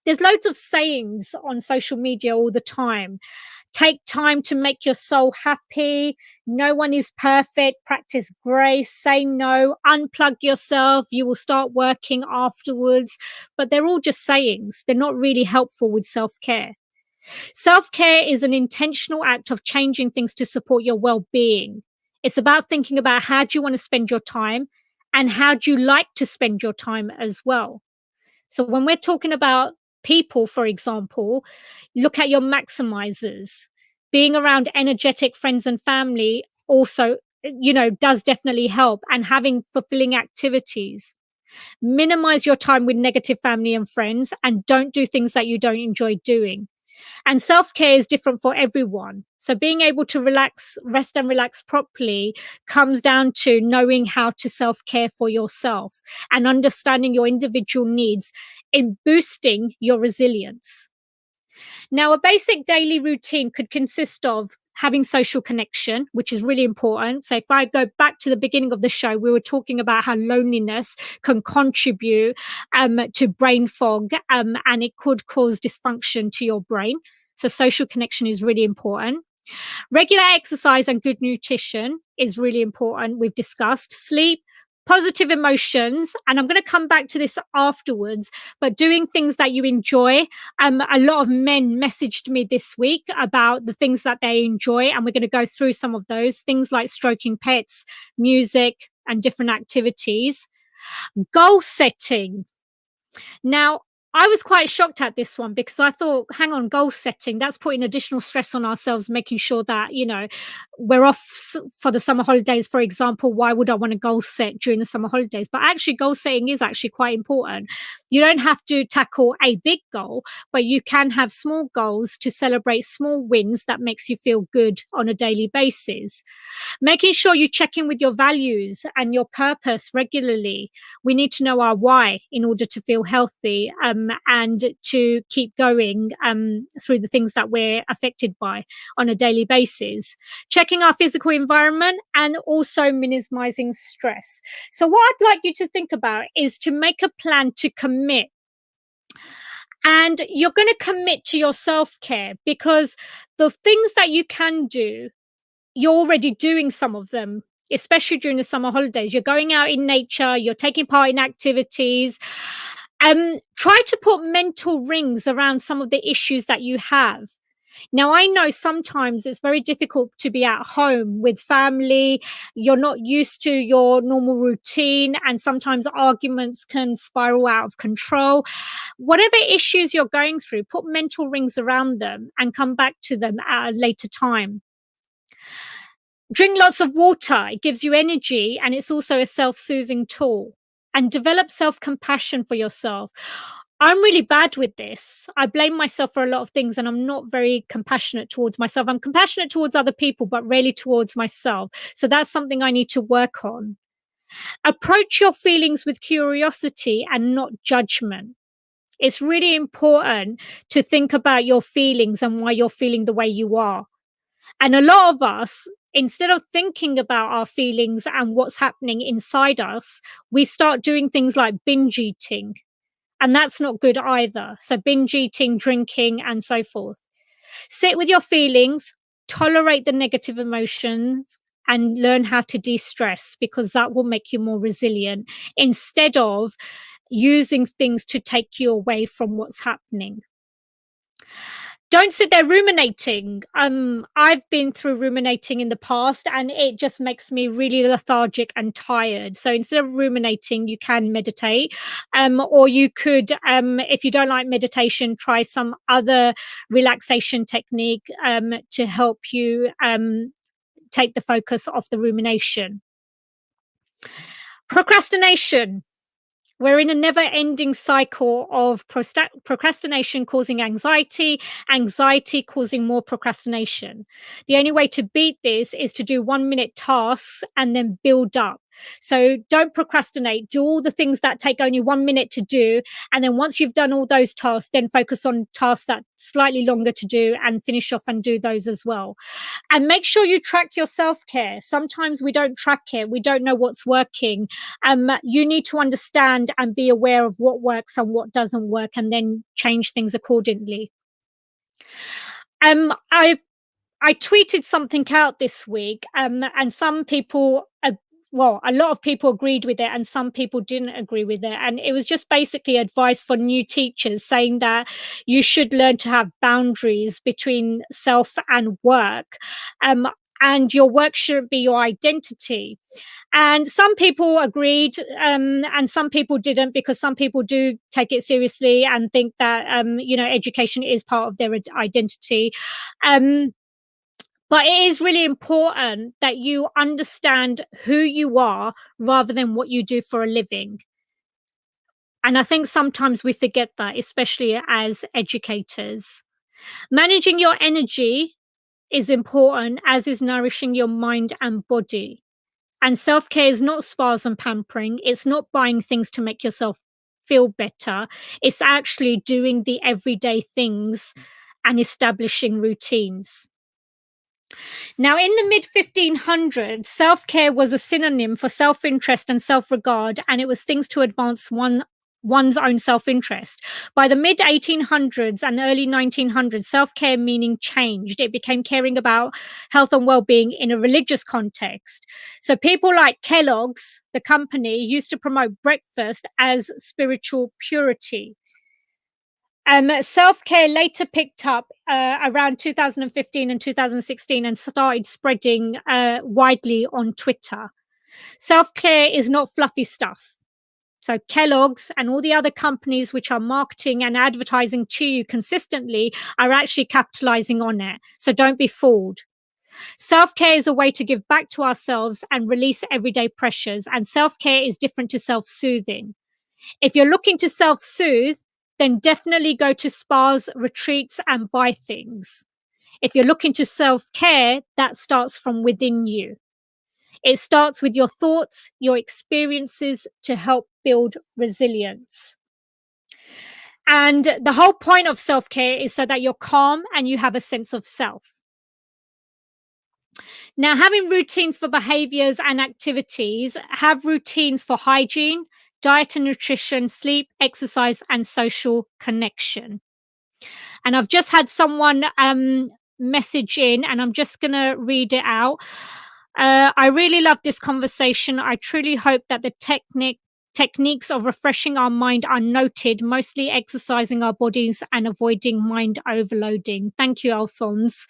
There's loads of sayings on social media all the time. Take time to make your soul happy. No one is perfect. Practice grace. Say no. Unplug yourself. You will start working afterwards. But they're all just sayings. They're not really helpful with self-care. Self-care is an intentional act of changing things to support your well-being. It's about thinking about, how do you want to spend your time, and how do you like to spend your time as well. So when we're talking about people, for example, look at your maximizers. Being around energetic friends and family also, does definitely help, and having fulfilling activities. Minimize your time with negative family and friends, and don't do things that you don't enjoy doing. And self-care is different for everyone. So being able to rest and relax properly comes down to knowing how to self-care for yourself and understanding your individual needs in boosting your resilience. Now, a basic daily routine could consist of having social connection, which is really important. So if I go back to the beginning of the show, we were talking about how loneliness can contribute to brain fog, and it could cause dysfunction to your brain. So social connection is really important. Regular exercise and good nutrition is really important. We've discussed sleep, positive emotions, and I'm going to come back to this afterwards, but doing things that you enjoy. A lot of men messaged me this week about the things that they enjoy, and we're going to go through some of those things, like stroking pets, music, and different activities. Goal setting. Now, I was quite shocked at this one because I thought, hang on, goal setting, that's putting additional stress on ourselves, making sure that, we're off for the summer holidays, for example. Why would I want to goal set during the summer holidays? But actually, goal setting is actually quite important. You don't have to tackle a big goal, but you can have small goals to celebrate small wins that makes you feel good on a daily basis. Making sure you check in with your values and your purpose regularly. We need to know our why in order to feel healthy, and to keep going through the things that we're affected by on a daily basis. Checking our physical environment, and also minimizing stress. So what I'd like you to think about is to make a plan to commit. And you're going to commit to your self-care, because the things that you can do, you're already doing some of them, especially during the summer holidays. You're going out in nature, you're taking part in activities. Try to put mental rings around some of the issues that you have. Now, I know sometimes it's very difficult to be at home with family. You're not used to your normal routine, and sometimes arguments can spiral out of control. Whatever issues you're going through, put mental rings around them and come back to them at a later time. Drink lots of water. It gives you energy, and it's also a self-soothing tool. And develop self-compassion for yourself. I'm really bad with this. I blame myself for a lot of things, and I'm not very compassionate towards myself. I'm compassionate towards other people, but rarely towards myself. So that's something I need to work on. Approach your feelings with curiosity and not judgment. It's really important to think about your feelings and why you're feeling the way you are. And a lot of us, instead of thinking about our feelings and what's happening inside us, we start doing things like binge eating. And that's not good either. So binge eating, drinking, and so forth. Sit with your feelings, tolerate the negative emotions, and learn how to de-stress, because that will make you more resilient instead of using things to take you away from what's happening. Don't sit there ruminating. I've been through ruminating in the past, and it just makes me really lethargic and tired. So instead of ruminating, you can meditate, or you could, if you don't like meditation, try some other relaxation technique to help you take the focus off the rumination. Procrastination. We're in a never-ending cycle of procrastination causing anxiety, anxiety causing more procrastination. The only way to beat this is to do 1-minute tasks and then build up. So don't procrastinate. Do all the things that take only 1 minute to do. And then once you've done all those tasks, then focus on tasks that slightly longer to do and finish off and do those as well. And make sure you track your self-care. Sometimes we don't track it. We don't know what's working. You need to understand and be aware of what works and what doesn't work, and then change things accordingly. I tweeted something out this week, and some people, a lot of people agreed with it, and some people didn't agree with it. And it was just basically advice for new teachers, saying that you should learn to have boundaries between self and work. And your work shouldn't be your identity. And some people agreed, and some people didn't, because some people do take it seriously and think that, education is part of their identity. But it is really important that you understand who you are rather than what you do for a living. And I think sometimes we forget that, especially as educators. Managing your energy is important, as is nourishing your mind and body. And self-care is not spas and pampering. It's not buying things to make yourself feel better. It's actually doing the everyday things and establishing routines. Now, in the mid-1500s, self-care was a synonym for self-interest and self-regard, and it was things to advance one's own self-interest. By the mid-1800s and early 1900s, self-care meaning changed. It became caring about health and well-being in a religious context. So people like Kellogg's, the company, used to promote breakfast as spiritual purity. Self-care later picked up around 2015 and 2016 and started spreading widely on Twitter. Self-care is not fluffy stuff. So Kellogg's and all the other companies which are marketing and advertising to you consistently are actually capitalizing on it. So don't be fooled. Self-care is a way to give back to ourselves and release everyday pressures. And self-care is different to self-soothing. If you're looking to self-soothe, then definitely go to spas, retreats, and buy things. If you're looking to self-care, that starts from within you. It starts with your thoughts, your experiences, to help build resilience. And the whole point of self-care is so that you're calm and you have a sense of self. Now, having routines for behaviors and activities, have routines for hygiene, diet and nutrition, sleep, exercise, and social connection. And I've just had someone message in, and I'm just going to read it out. I really love this conversation. I truly hope that the techniques of refreshing our mind are noted, mostly exercising our bodies and avoiding mind overloading. Thank you, Alphonse.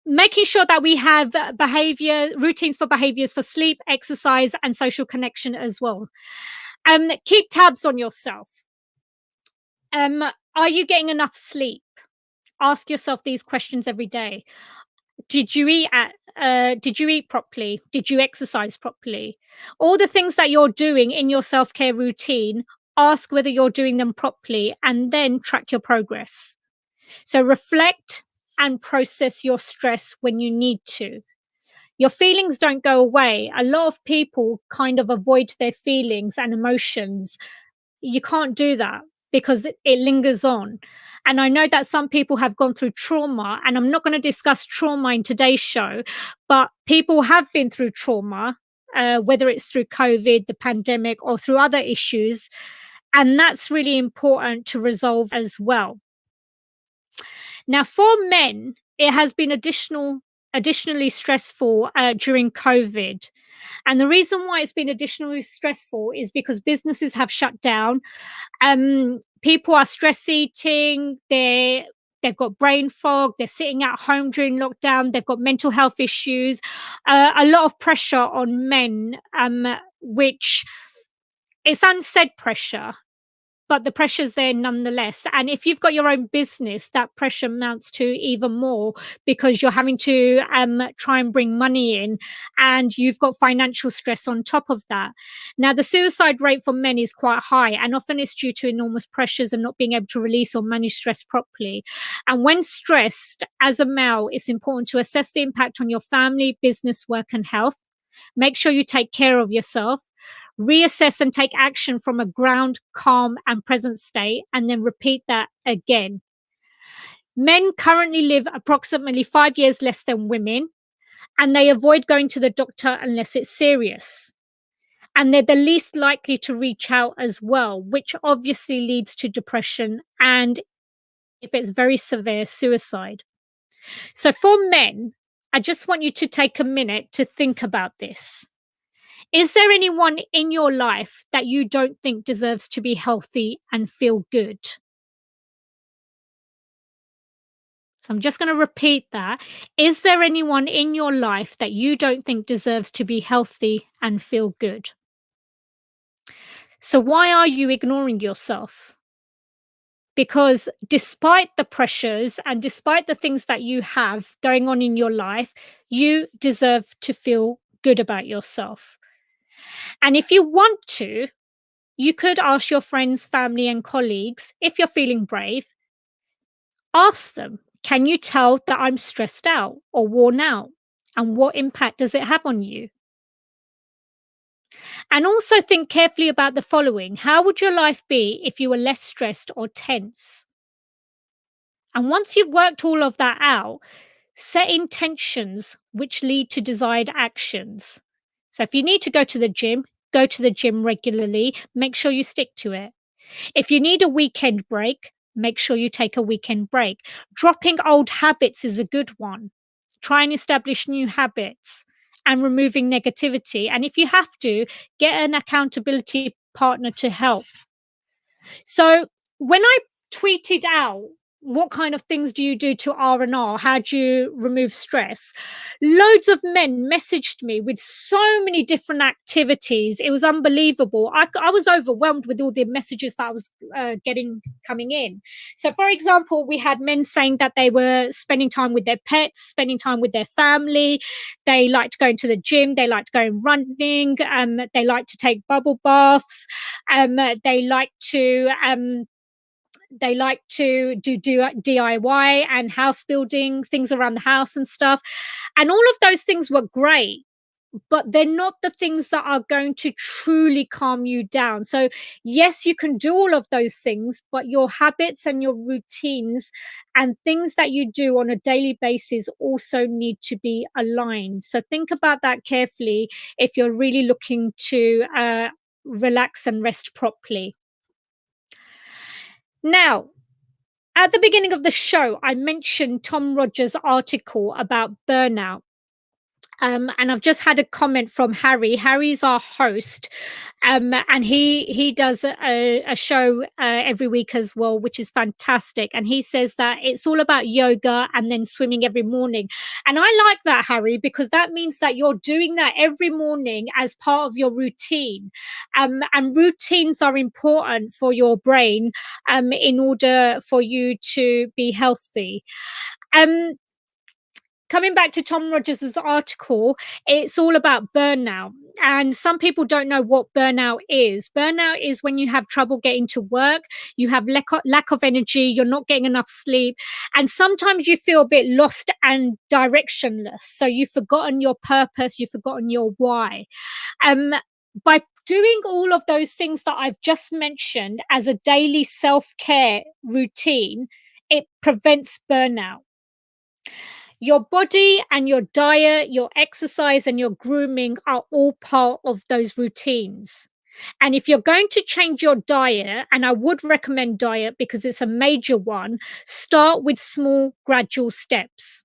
Making sure that we have routines for behaviors for sleep, exercise, and social connection as well. Keep tabs on yourself. Are you getting enough sleep? Ask yourself these questions every day. Did you eat properly? Did you exercise properly? All the things that you're doing in your self-care routine, ask whether you're doing them properly, and then track your progress. So reflect and process your stress when you need to. Your feelings don't go away. A lot of people kind of avoid their feelings and emotions. You can't do that because it lingers on. And I know that some people have gone through trauma, and I'm not going to discuss trauma in today's show, but people have been through trauma, whether it's through COVID, the pandemic, or through other issues. And that's really important to resolve as well. Now, for men, it has been additionally stressful during COVID. And the reason why it's been additionally stressful is because businesses have shut down. People are stress eating. They've got brain fog. They're sitting at home during lockdown. They've got mental health issues. A lot of pressure on men, which it's unsaid pressure, but the pressure's there nonetheless. And if you've got your own business, that pressure mounts to even more because you're having to try and bring money in, and you've got financial stress on top of that. Now, the suicide rate for men is quite high, and often it's due to enormous pressures and not being able to release or manage stress properly. And when stressed, as a male, it's important to assess the impact on your family, business, work, and health. Make sure you take care of yourself. Reassess and take action from a ground, calm, and present state, and then repeat that again. Men currently live approximately 5 years less than women, and they avoid going to the doctor unless it's serious. And they're the least likely to reach out as well, which obviously leads to depression and, if it's very severe, suicide. So for men, I just want you to take a minute to think about this. Is there anyone in your life that you don't think deserves to be healthy and feel good? So I'm just going to repeat that. Is there anyone in your life that you don't think deserves to be healthy and feel good? So why are you ignoring yourself? Because despite the pressures and despite the things that you have going on in your life, you deserve to feel good about yourself. And if you want to, you could ask your friends, family, and colleagues, if you're feeling brave, ask them, can you tell that I'm stressed out or worn out? And what impact does it have on you? And also think carefully about the following. How would your life be if you were less stressed or tense? And once you've worked all of that out, set intentions which lead to desired actions. So if you need to go to the gym, go to the gym regularly. Make sure you stick to it. If you need a weekend break, make sure you take a weekend break. Dropping old habits is a good one. Try and establish new habits and removing negativity. And if you have to, get an accountability partner to help. So when I tweeted out, what kind of things do you do to R&R? How do you remove stress? Loads of men messaged me with so many different activities. It was unbelievable. I was overwhelmed with all the messages that I was getting coming in. So, for example, we had men saying that they were spending time with their pets, spending time with their family. They liked going to the gym. They liked going running. They like to take bubble baths. They like to do DIY and house building, things around the house and stuff. And all of those things were great, but they're not the things that are going to truly calm you down. So yes, you can do all of those things, but your habits and your routines and things that you do on a daily basis also need to be aligned. So think about that carefully if you're really looking to relax and rest properly. Now, at the beginning of the show, I mentioned Tom Rogers' article about burnout. And I've just had a comment from Harry. Harry's our host, and he does a show every week as well, which is fantastic. And he says that it's all about yoga and then swimming every morning. And I like that, Harry, because that means that you're doing that every morning as part of your routine. And routines are important for your brain in order for you to be healthy. Coming back to Tom Rogers' article, it's all about burnout. And some people don't know what burnout is. Burnout is when you have trouble getting to work, you have lack of energy, you're not getting enough sleep. And sometimes you feel a bit lost and directionless. So you've forgotten your purpose, you've forgotten your why. By doing all of those things that I've just mentioned as a daily self-care routine, it prevents burnout. Your body and your diet, your exercise and your grooming are all part of those routines. And if you're going to change your diet, and I would recommend diet because it's a major one, start with small, gradual steps.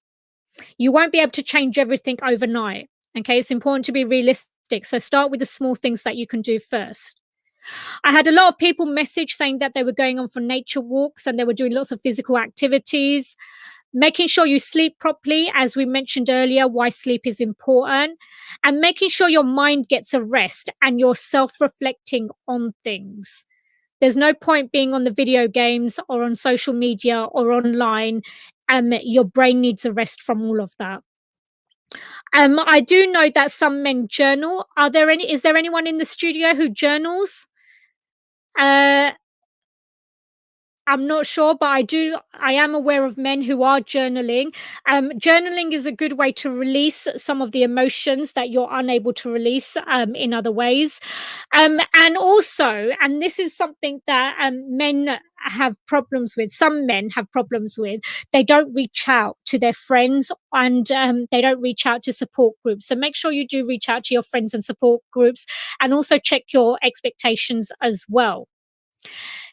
You won't be able to change everything overnight. Okay, it's important to be realistic. So start with the small things that you can do first. I had a lot of people message saying that they were going on for nature walks and they were doing lots of physical activities. Making sure you sleep properly, as we mentioned earlier, why sleep is important, and making sure your mind gets a rest and you're self-reflecting on things. There's no point being on the video games or on social media or online. Your brain needs a rest from all of that. I do know that some men journal. Is there anyone in the studio who journals? I'm not sure, but I am aware of men who are journaling. Journaling is a good way to release some of the emotions that you're unable to release in other ways. And also, and this is something that men have problems with, some men have problems with, they don't reach out to their friends and they don't reach out to support groups. So make sure you do reach out to your friends and support groups, and also check your expectations as well.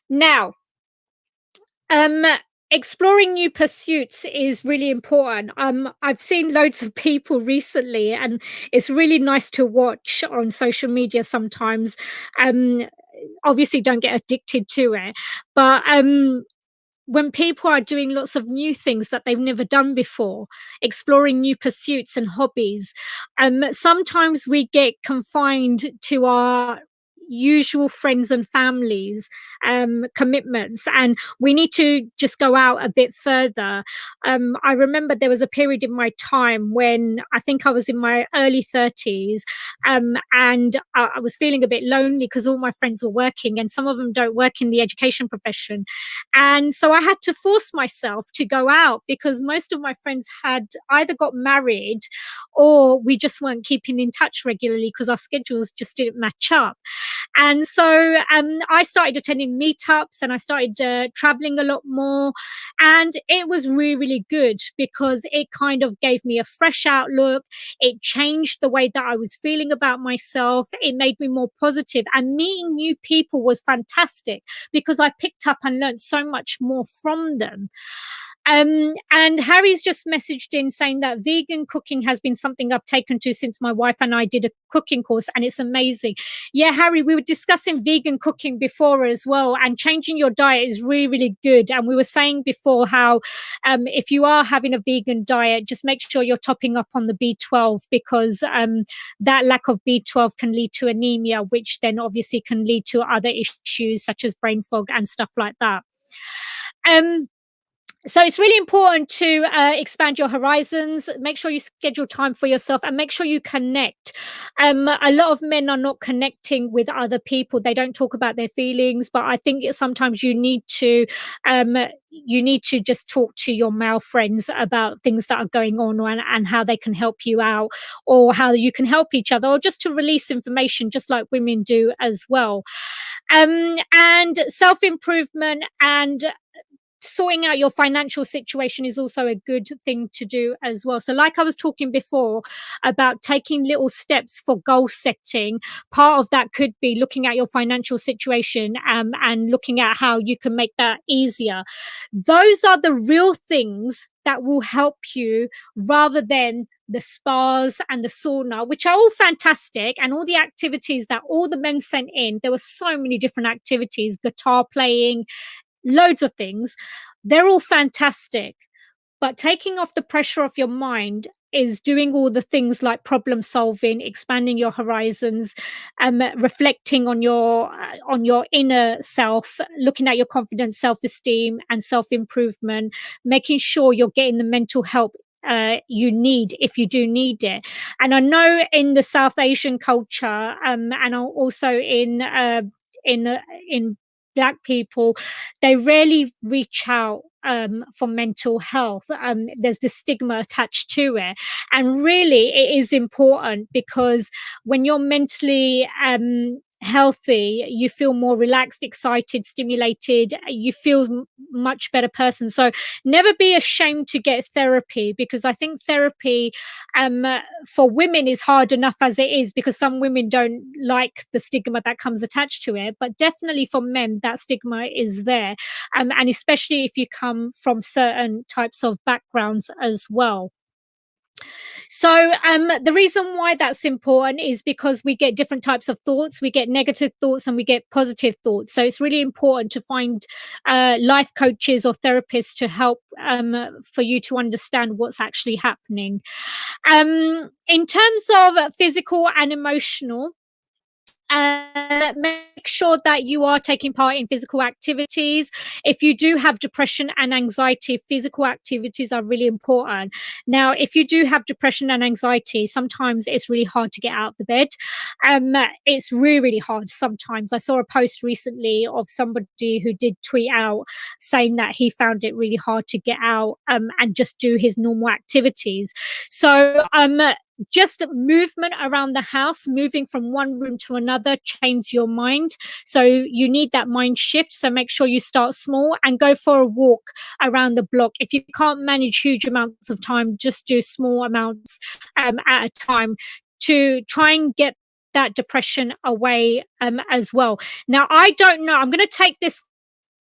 Now, exploring new pursuits is really important. I've seen loads of people recently, and it's really nice to watch on social media sometimes. Obviously don't get addicted to it, but when people are doing lots of new things that they've never done before, exploring new pursuits and hobbies, sometimes we get confined to our usual friends and families commitments, and we need to just go out a bit further. I remember there was a period in my time when I think I was in my early 30s, and I was feeling a bit lonely because all my friends were working and some of them don't work in the education profession. And so I had to force myself to go out because most of my friends had either got married or we just weren't keeping in touch regularly because our schedules just didn't match up. And so I started attending meetups and I started traveling a lot more. And it was really, really good because it kind of gave me a fresh outlook. It changed the way that I was feeling about myself. It made me more positive. And meeting new people was fantastic because I picked up and learned so much more from them. And Harry's just messaged in saying that vegan cooking has been something I've taken to since my wife and I did a cooking course, and it's amazing. Yeah, Harry, we were discussing vegan cooking before as well, and changing your diet is really, really good. And we were saying before how if you are having a vegan diet, just make sure you're topping up on the B12 because that lack of B12 can lead to anemia, which then obviously can lead to other issues such as brain fog and stuff like that. So it's really important to expand your horizons, make sure you schedule time for yourself and make sure you connect. A lot of men are not connecting with other people. They don't talk about their feelings, but I think sometimes you need to just talk to your male friends about things that are going on and how they can help you out or how you can help each other or just to release information just like women do as well. And self-improvement and sorting out your financial situation is also a good thing to do as well. So like I was talking before about taking little steps for goal setting, part of that could be looking at your financial situation and looking at how you can make that easier. Those are the real things that will help you, rather than the spas and the sauna, which are all fantastic, and all the activities that all the men sent in. There were so many different activities, guitar playing, loads of things. They're all fantastic. But taking off the pressure off your mind is doing all the things like problem solving, expanding your horizons, reflecting on your inner self, looking at your confidence, self-esteem, and self-improvement, making sure you're getting the mental help you need if you do need it. And I know in the South Asian culture, and also in Black people, they rarely reach out for mental health. There's this stigma attached to it. And really, it is important, because when you're mentally healthy, you feel more relaxed, excited, stimulated, you feel much better person. So never be ashamed to get therapy, because I think therapy for women is hard enough as it is, because some women don't like the stigma that comes attached to it. But definitely for men, that stigma is there, and especially if you come from certain types of backgrounds as well. So the reason why that's important is because we get different types of thoughts. We get negative thoughts and we get positive thoughts. So it's really important to find life coaches or therapists to help for you to understand what's actually happening. In terms of physical and emotional, make sure that you are taking part in physical activities. If you do have depression and anxiety, physical activities are really important. Now, if you do have depression and anxiety, sometimes it's really hard to get out of the bed. It's really, really hard sometimes. I saw a post recently of somebody who did tweet out saying that he found it really hard to get out and just do his normal activities. So just movement around the house, moving from one room to another, change your mind. So you need that mind shift. So make sure you start small and go for a walk around the block. If you can't manage huge amounts of time, just do small amounts at a time to try and get that depression away as well. Now, I don't know. I'm going to take this.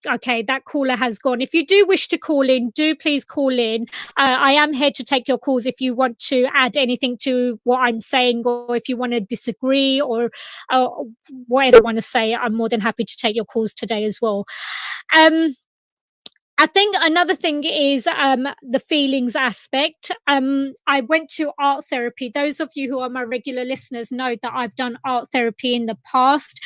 Okay, that caller has gone. If you do wish to call in, do please call in. I am here to take your calls if you want to add anything to what I'm saying, or if you want to disagree, or whatever you want to say. I'm more than happy to take your calls today as well. I think another thing is the feelings aspect. I went to art therapy. Those of you who are my regular listeners know that I've done art therapy in the past.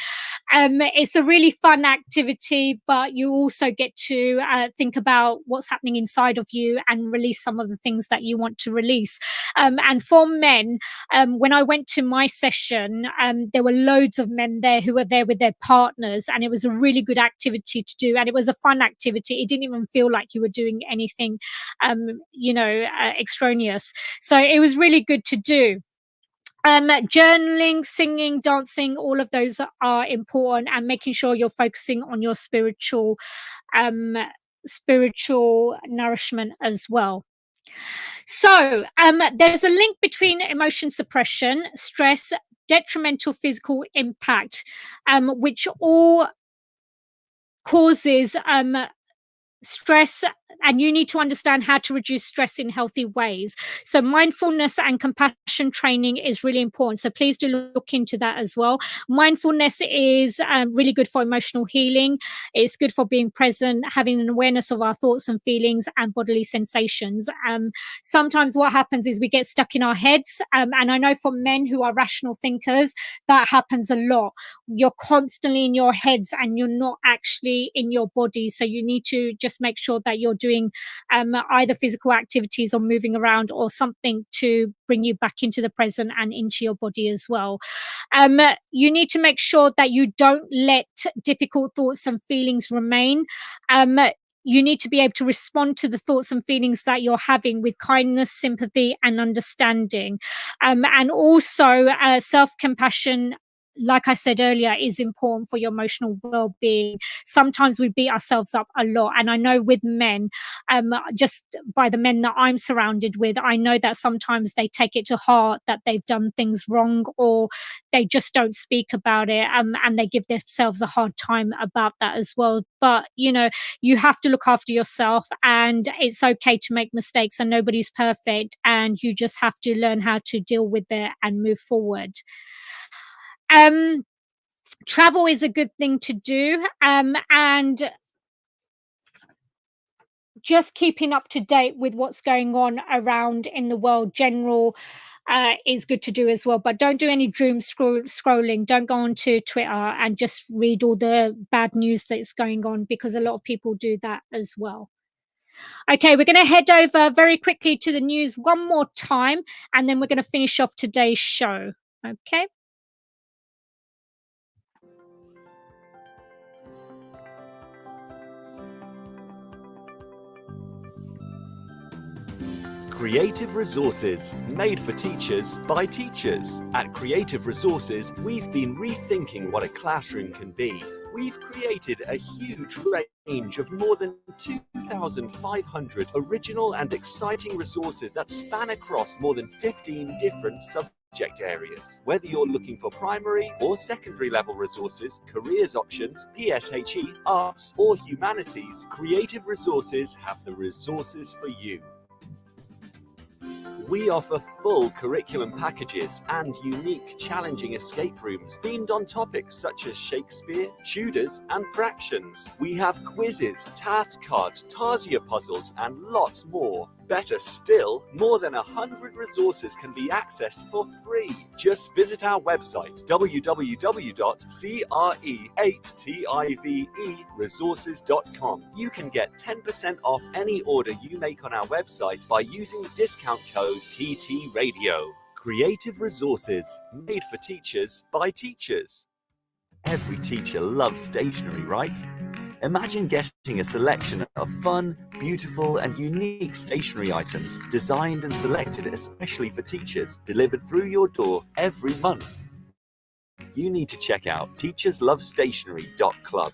It's a really fun activity, but you also get to think about what's happening inside of you and release some of the things that you want to release. And for men, when I went to my session, there were loads of men there who were there with their partners, and it was a really good activity to do. And it was a fun activity. It didn't even feel like you were doing anything, extraneous. So it was really good to do. Journaling, singing, dancing, all of those are important, and making sure you're focusing on your spiritual nourishment as well. So there's a link between emotion suppression, stress, detrimental physical impact, which all causes stress, and you need to understand how to reduce stress in healthy ways. So mindfulness and compassion training is really important. So please do look into that as well. Mindfulness is really good for emotional healing. It's good for being present, having an awareness of our thoughts and feelings and bodily sensations. Sometimes what happens is we get stuck in our heads. And I know for men who are rational thinkers, that happens a lot. You're constantly in your heads and you're not actually in your body. So you need to just make sure that you're doing either physical activities or moving around or something to bring you back into the present and into your body as well. You need to make sure that you don't let difficult thoughts and feelings remain. You need to be able to respond to the thoughts and feelings that you're having with kindness, sympathy, and understanding. And also self-compassion like I said earlier, is important for your emotional well-being. Sometimes we beat ourselves up a lot. And I know with men, just by the men that I'm surrounded with, I know that sometimes they take it to heart that they've done things wrong, or they just don't speak about it, and they give themselves a hard time about that as well. But, you have to look after yourself, and it's okay to make mistakes, and nobody's perfect. And you just have to learn how to deal with it and move forward. Travel is a good thing to do, and just keeping up to date with what's going on around in the world general is good to do as well. But don't do any doom scrolling. Don't go onto Twitter and just read all the bad news that's going on, because a lot of people do that as well. Okay, we're going to head over very quickly to the news one more time, and then we're going to finish off today's show. Okay. Creative Resources, made for teachers by teachers. At Creative Resources, we've been rethinking what a classroom can be. We've created a huge range of more than 2,500 original and exciting resources that span across more than 15 different subject areas. Whether you're looking for primary or secondary level resources, careers options, PSHE, arts, or humanities, Creative Resources have the resources for you. We offer full curriculum packages and unique, challenging escape rooms themed on topics such as Shakespeare, Tudors, and fractions. We have quizzes, task cards, Tarsier puzzles, and lots more. Better still, more than 100 resources can be accessed for free. Just visit our website, www.cre8tiveresources.com. You can get 10% off any order you make on our website by using the discount code TT Radio. Creative Resources, made for teachers by teachers. Every teacher loves stationery, right? Imagine getting a selection of fun, beautiful, and unique stationery items designed and selected especially for teachers, delivered through your door every month. You need to check out teacherslovestationery.club.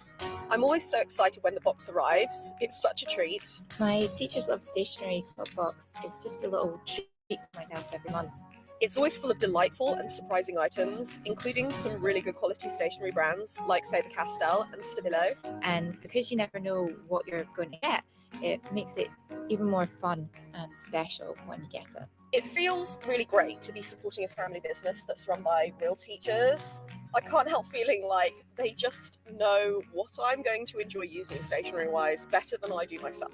I'm always so excited when the box arrives. It's such a treat. My Teachers Love Stationery Club box is just a little treat for myself every month. It's always full of delightful and surprising items, including some really good quality stationery brands like Faber-Castell and Stabilo. And because you never know what you're going to get, it makes it even more fun and special when you get it. It feels really great to be supporting a family business that's run by real teachers. I can't help feeling like they just know what I'm going to enjoy using stationery-wise better than I do myself.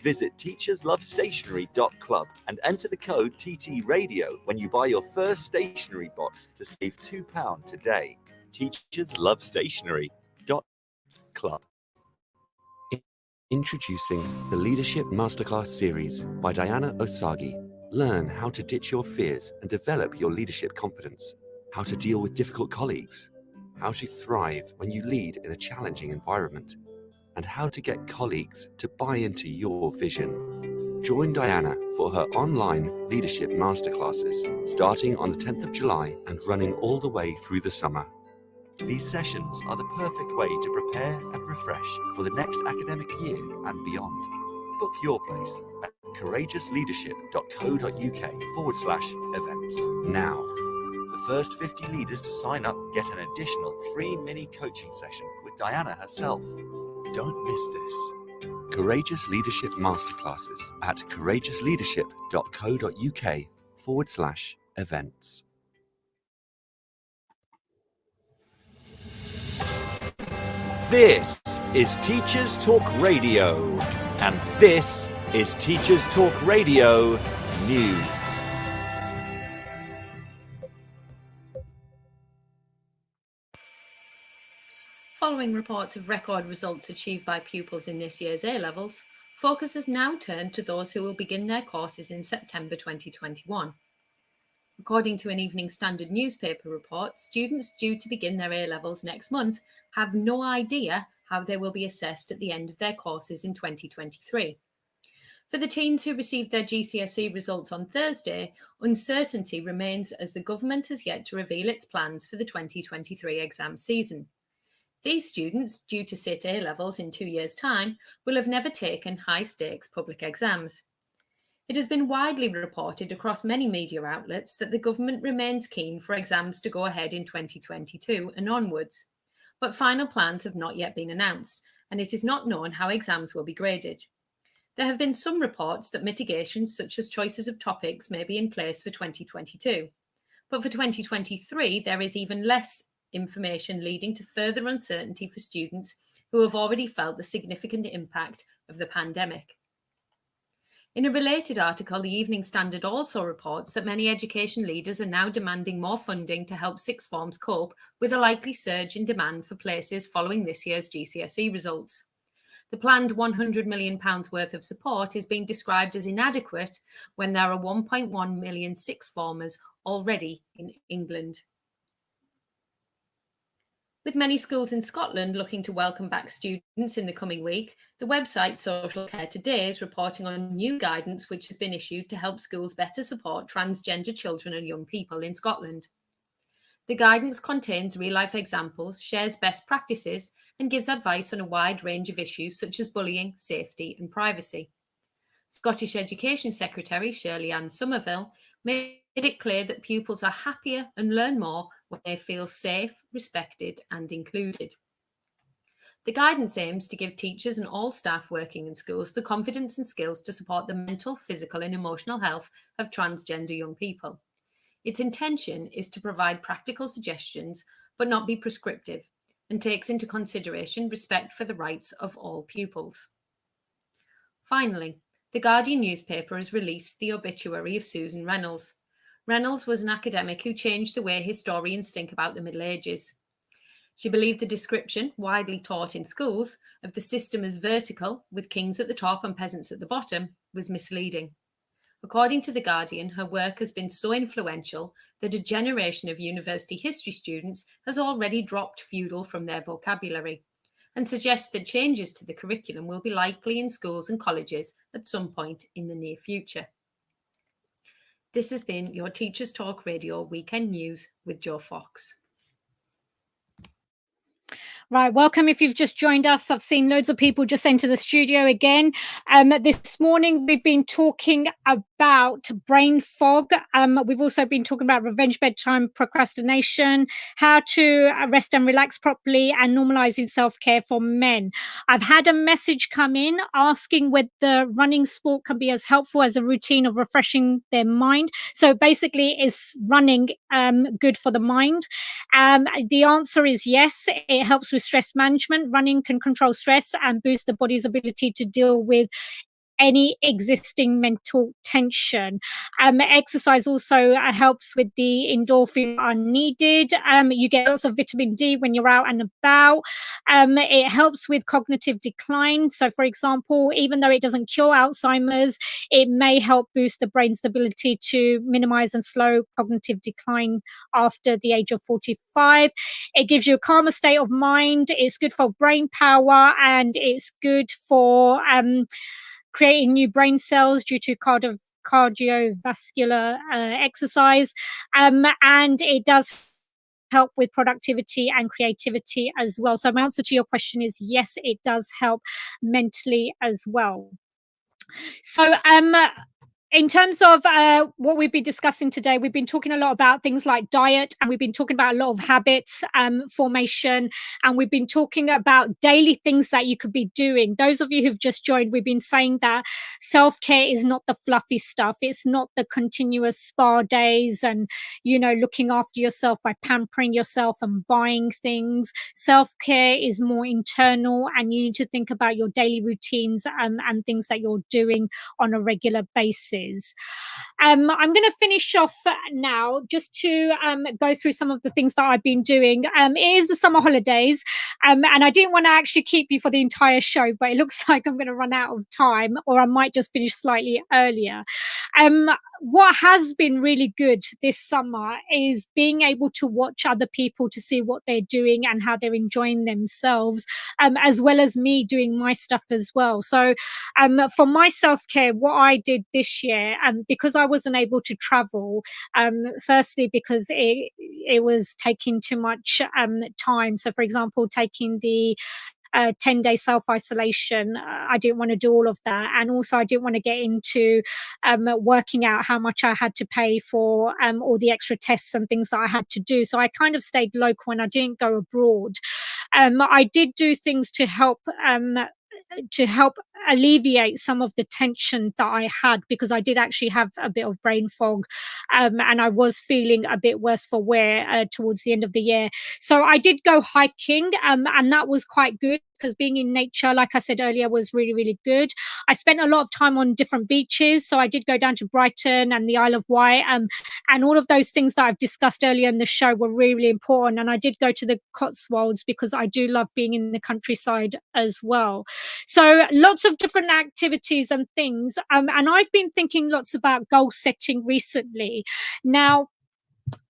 Visit teacherslovestationery.club and enter the code TT Radio when you buy your first stationery box to save £2 today. teacherslovestationery.club. Introducing the Leadership Masterclass series by Diana Osagie. Learn how to ditch your fears and develop your leadership confidence. How to deal with difficult colleagues. How to thrive when you lead in a challenging environment. And how to get colleagues to buy into your vision. Join Diana for her online leadership masterclasses starting on the 10th of July and running all the way through the summer. These sessions are the perfect way to prepare and refresh for the next academic year and beyond. Book your place at courageousleadership.co.uk/events now. The first 50 leaders to sign up get an additional free mini coaching session with Diana herself. Don't miss this. Courageous Leadership Masterclasses at courageousleadership.co.uk/events. This is Teachers Talk Radio, and this is Teachers Talk Radio News. Following reports of record results achieved by pupils in this year's A-levels, focus has now turned to those who will begin their courses in September 2021. According to an Evening Standard newspaper report, students due to begin their A-levels next month have no idea how they will be assessed at the end of their courses in 2023. For the teens who received their GCSE results on Thursday, uncertainty remains as the government has yet to reveal its plans for the 2023 exam season. These students, due to sit A-levels in 2 years' time, will have never taken high-stakes public exams. It has been widely reported across many media outlets that the government remains keen for exams to go ahead in 2022 and onwards, but final plans have not yet been announced, and it is not known how exams will be graded. There have been some reports that mitigations such as choices of topics may be in place for 2022, but for 2023 there is even less information, leading to further uncertainty for students who have already felt the significant impact of the pandemic. In a related article, the Evening Standard also reports that many education leaders are now demanding more funding to help sixth forms cope with a likely surge in demand for places following this year's GCSE results. The planned £100 million worth of support is being described as inadequate when there are 1.1 million sixth formers already in England. With many schools in Scotland looking to welcome back students in the coming week, the website Social Care Today is reporting on new guidance which has been issued to help schools better support transgender children and young people in Scotland. The guidance contains real-life examples, shares best practices, and gives advice on a wide range of issues such as bullying, safety, and privacy. Scottish Education Secretary Shirley-Ann Somerville made it clear that pupils are happier and learn more when they feel safe, respected, and included. The guidance aims to give teachers and all staff working in schools the confidence and skills to support the mental, physical, and emotional health of transgender young people. Its intention is to provide practical suggestions, but not be prescriptive, and takes into consideration respect for the rights of all pupils. Finally, the Guardian newspaper has released the obituary of Susan Reynolds. Reynolds was an academic who changed the way historians think about the Middle Ages. She believed the description, widely taught in schools, of the system as vertical, with kings at the top and peasants at the bottom, was misleading. According to The Guardian, her work has been so influential that a generation of university history students has already dropped feudal from their vocabulary, and suggests that changes to the curriculum will be likely in schools and colleges at some point in the near future. This has been your Teachers Talk Radio Weekend News with Jo Fox. Right, welcome if you've just joined us. I've seen loads of people just enter the studio again. This morning we've been talking about brain fog. We've also been talking about revenge bedtime procrastination, how to rest and relax properly, and normalizing self-care for men. I've had a message come in asking whether running sport can be as helpful as a routine of refreshing their mind. So basically, is running good for the mind? The answer is yes. It helps with stress management. Running can control stress and boost the body's ability to deal with any existing mental tension. Exercise also helps with the endorphin are needed. You get lots of vitamin D when you're out and about. It helps with cognitive decline. So, for example, even though it doesn't cure Alzheimer's, it may help boost the brain's ability to minimize and slow cognitive decline after the age of 45. It gives you a calmer state of mind. It's good for brain power, and it's good for creating new brain cells due to cardiovascular exercise, and it does help with productivity and creativity as well. So my answer to your question is yes, it does help mentally as well. So in terms of what we've been discussing today, we've been talking a lot about things like diet, and we've been talking about a lot of habits formation, and we've been talking about daily things that you could be doing. Those of you who've just joined, we've been saying that self-care is not the fluffy stuff. It's not the continuous spa days and, you know, looking after yourself by pampering yourself and buying things. Self-care is more internal, and you need to think about your daily routines and things that you're doing on a regular basis. I'm going to finish off now just to go through some of the things that I've been doing. It is the summer holidays, and I didn't want to actually keep you for the entire show, but it looks like I'm going to run out of time, or I might just finish slightly earlier. What has been really good this summer is being able to watch other people to see what they're doing and how they're enjoying themselves, as well as me doing my stuff as well. So for my self-care, what I did this year, because I wasn't able to travel, firstly because it was taking too much time. So for example, taking the 10-day self-isolation, I didn't want to do all of that, and also I didn't want to get into working out how much I had to pay for all the extra tests and things that I had to do. So I kind of stayed local and I didn't go abroad. I did do things to help alleviate some of the tension that I had, because I did actually have a bit of brain fog, and I was feeling a bit worse for wear towards the end of the year. So I did go hiking, and that was quite good, because being in nature, like I said earlier, was really, really good. I spent a lot of time on different beaches. So I did go down to Brighton and the Isle of Wight, and all of those things that I've discussed earlier in the show were really, really important. And I did go to the Cotswolds because I do love being in the countryside as well. So lots of different activities and things. And I've been thinking lots about goal setting recently. Now,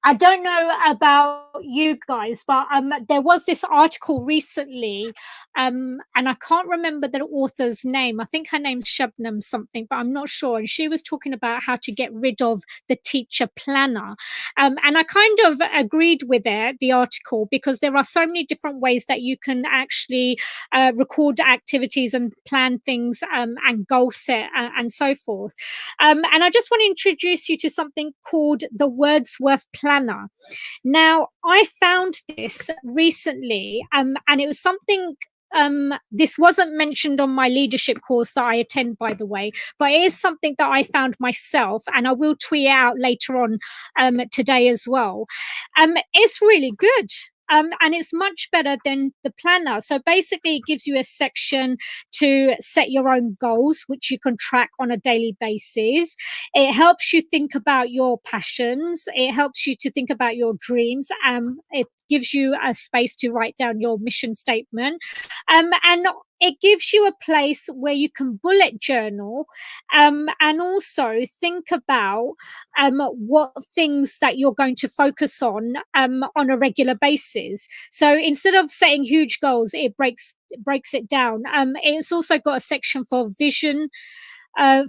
I don't know about you guys, but there was this article recently, and I can't remember the author's name. I think her name's Shabnam something, but I'm not sure. And she was talking about how to get rid of the teacher planner. And I kind of agreed with it, the article, because there are so many different ways that you can actually record activities and plan things, and goal set, and so forth. And I just want to introduce you to something called the Wordsworth Planner. Now, I found this recently, and it was something. This wasn't mentioned on my leadership course that I attend, by the way, but it is something that I found myself, and I will tweet out later on today as well. It's really good. And it's much better than the planner. So basically, it gives you a section to set your own goals, which you can track on a daily basis. It helps you think about your passions. It helps you to think about your dreams. It gives you a space to write down your mission statement. And it gives you a place where you can bullet journal, and also think about what things that you're going to focus on a regular basis. So instead of setting huge goals, it breaks it down. It's also got a section for vision,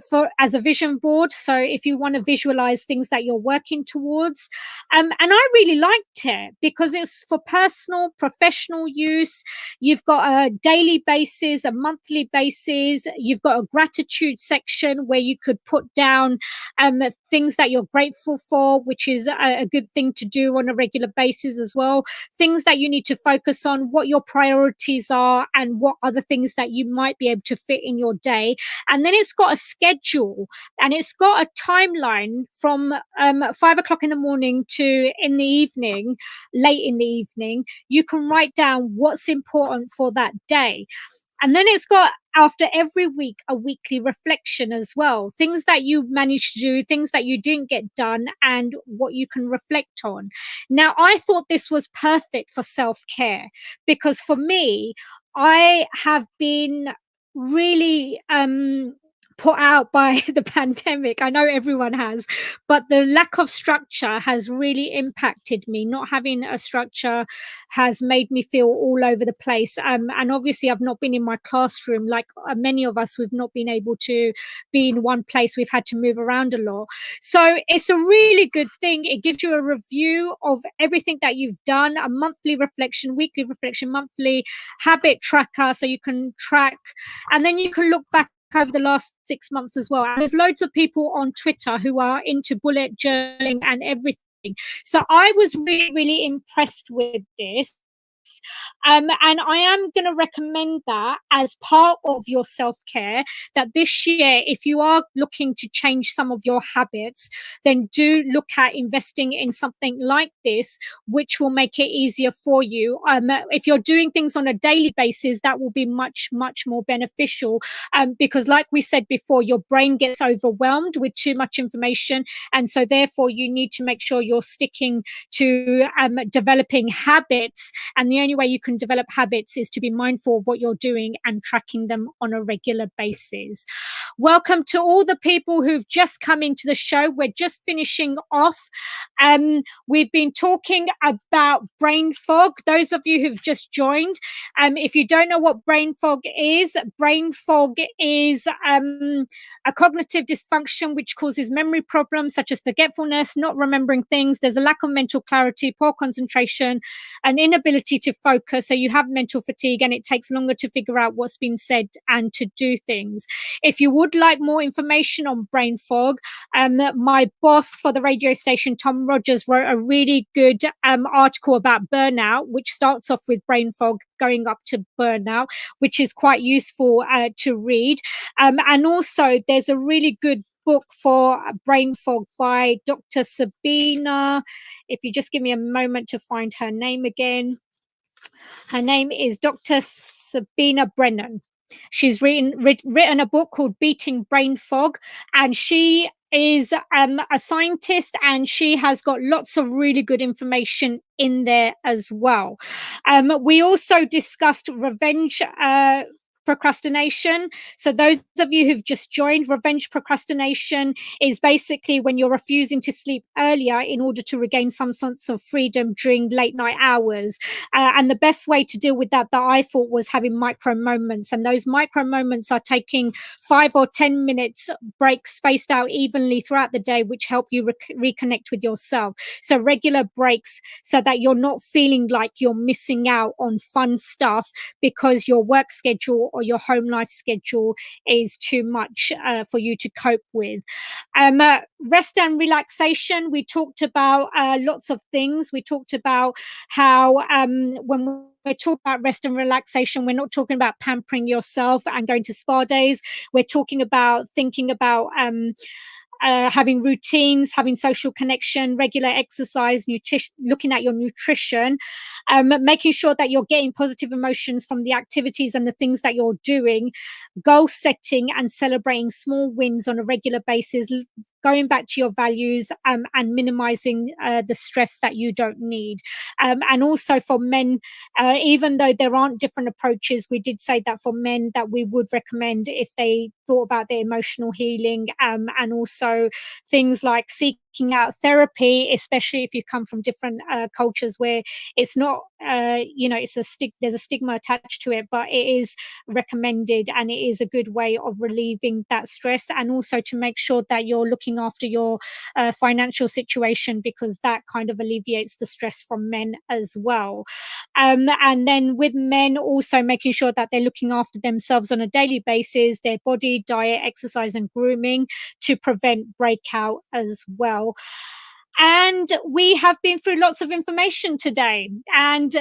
for as a vision board. So if you want to visualize things that you're working towards, and I really liked it because it's for personal, professional use. You've got a daily basis, a monthly basis. You've got a gratitude section where you could put down things that you're grateful for, which is a good thing to do on a regular basis as well. Things that you need to focus on, what your priorities are, and what other things that you might be able to fit in your day. And then it's got a schedule, and it's got a timeline from 5 o'clock in the morning to in the evening, late in the evening. You can write down what's important for that day. And then it's got, after every week, a weekly reflection as well. Things that you managed to do, things that you didn't get done, and what you can reflect on. Now, I thought this was perfect for self-care, because for me, I have been really put out by the pandemic. I know everyone has, but the lack of structure has really impacted me. Not having a structure has made me feel all over the place. And obviously I've not been in my classroom like many of us. We've not been able to be in one place. We've had to move around a lot. So it's a really good thing. It gives you a review of everything that you've done, a monthly reflection, weekly reflection, monthly habit tracker, so you can track, and then you can look back over the last 6 months as well. And there's loads of people on Twitter who are into bullet journaling and everything. So I was really, really impressed with this. And I am going to recommend that as part of your self-care, that this year, if you are looking to change some of your habits, then do look at investing in something like this, which will make it easier for you. If you're doing things on a daily basis, that will be much, much more beneficial, because like we said before, your brain gets overwhelmed with too much information. And so therefore you need to make sure you're sticking to developing habits. And the the only way you can develop habits is to be mindful of what you're doing and tracking them on a regular basis. Welcome to all the people who've just come into the show. We're just finishing off. We've been talking about brain fog. Those of you who've just joined, if you don't know what brain fog is a cognitive dysfunction which causes memory problems such as forgetfulness, not remembering things. There's a lack of mental clarity, poor concentration, an inability to focus. So you have mental fatigue and it takes longer to figure out what's been said and to do things. If you would like more information on brain fog, my boss for the radio station, Tom Rogers, wrote a really good article about burnout, which starts off with brain fog going up to burnout, which is quite useful to read. And also there's a really good book for brain fog by Dr. Sabina. If you just give me a moment to find her name again. Her name is Dr. Sabina Brennan. She's written a book called Beating Brain Fog, and she is a scientist, and she has got lots of really good information in there as well. We also discussed revenge procrastination. So those of you who've just joined, revenge procrastination is basically when you're refusing to sleep earlier in order to regain some sense of freedom during late night hours. And the best way to deal with that I thought was having micro moments. And those micro moments are taking 5 or 10 minutes breaks spaced out evenly throughout the day, which help you reconnect with yourself. So regular breaks so that you're not feeling like you're missing out on fun stuff because your work schedule or your home life schedule is too much for you to cope with. Rest and relaxation, we talked about lots of things. We talked about how when we're talking about rest and relaxation, we're not talking about pampering yourself and going to spa days. We're talking about thinking about having routines, having social connection, regular exercise, looking at your nutrition, making sure that you're getting positive emotions from the activities and the things that you're doing, goal setting and celebrating small wins on a regular basis, going back to your values and minimizing the stress that you don't need. And also for men, even though there aren't different approaches, we did say that for men that we would recommend if they thought about their emotional healing, and also things like seeking out therapy, especially if you come from different cultures where it's not, it's there's a stigma attached to it, but it is recommended and it is a good way of relieving that stress, and also to make sure that you're looking after your financial situation, because that kind of alleviates the stress from men as well. And then with men, also making sure that they're looking after themselves on a daily basis, their body, diet, exercise and grooming to prevent breakout as well. And we have been through lots of information today, and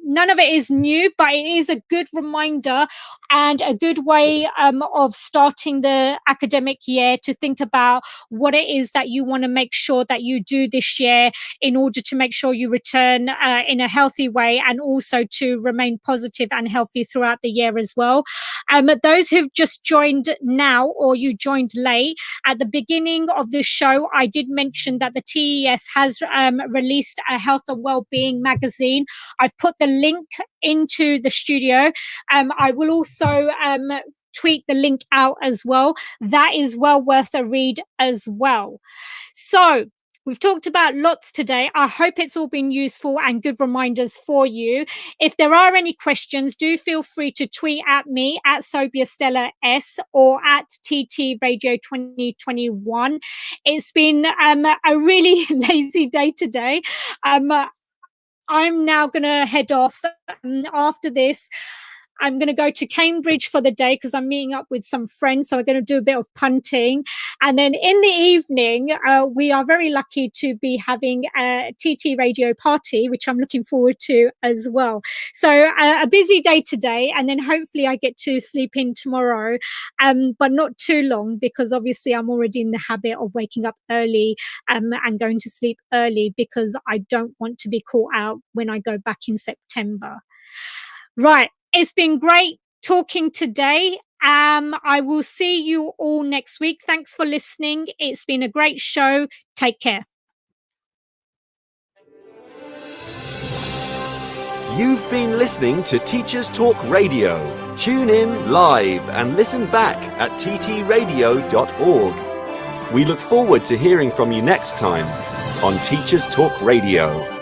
none of it is new, but it is a good reminder and a good way of starting the academic year to think about what it is that you want to make sure that you do this year in order to make sure you return in a healthy way, and also to remain positive and healthy throughout the year as well. Those who've just joined now, or you joined late, at the beginning of the show, I did mention that the TES has released a health and wellbeing magazine. I've put the link into the studio. I will also tweet the link out as well. That is well worth a read as well. So we've talked about lots today. I hope it's all been useful and good reminders for you. If there are any questions, do feel free to tweet at me at Sobia Stella S or at TT Radio 2021. It's been a really lazy day today. I'm now going to head off. After this, I'm going to go to Cambridge for the day because I'm meeting up with some friends. So I'm going to do a bit of punting. And then in the evening, we are very lucky to be having a TT radio party, which I'm looking forward to as well. So a busy day today. And then hopefully I get to sleep in tomorrow, but not too long, because obviously I'm already in the habit of waking up early and going to sleep early, because I don't want to be caught out when I go back in September. Right. It's been great talking today. I will see you all next week. Thanks for listening. It's been a great show. Take care. You've been listening to Teachers Talk Radio. Tune in live and listen back at ttradio.org. We look forward to hearing from you next time on Teachers Talk Radio.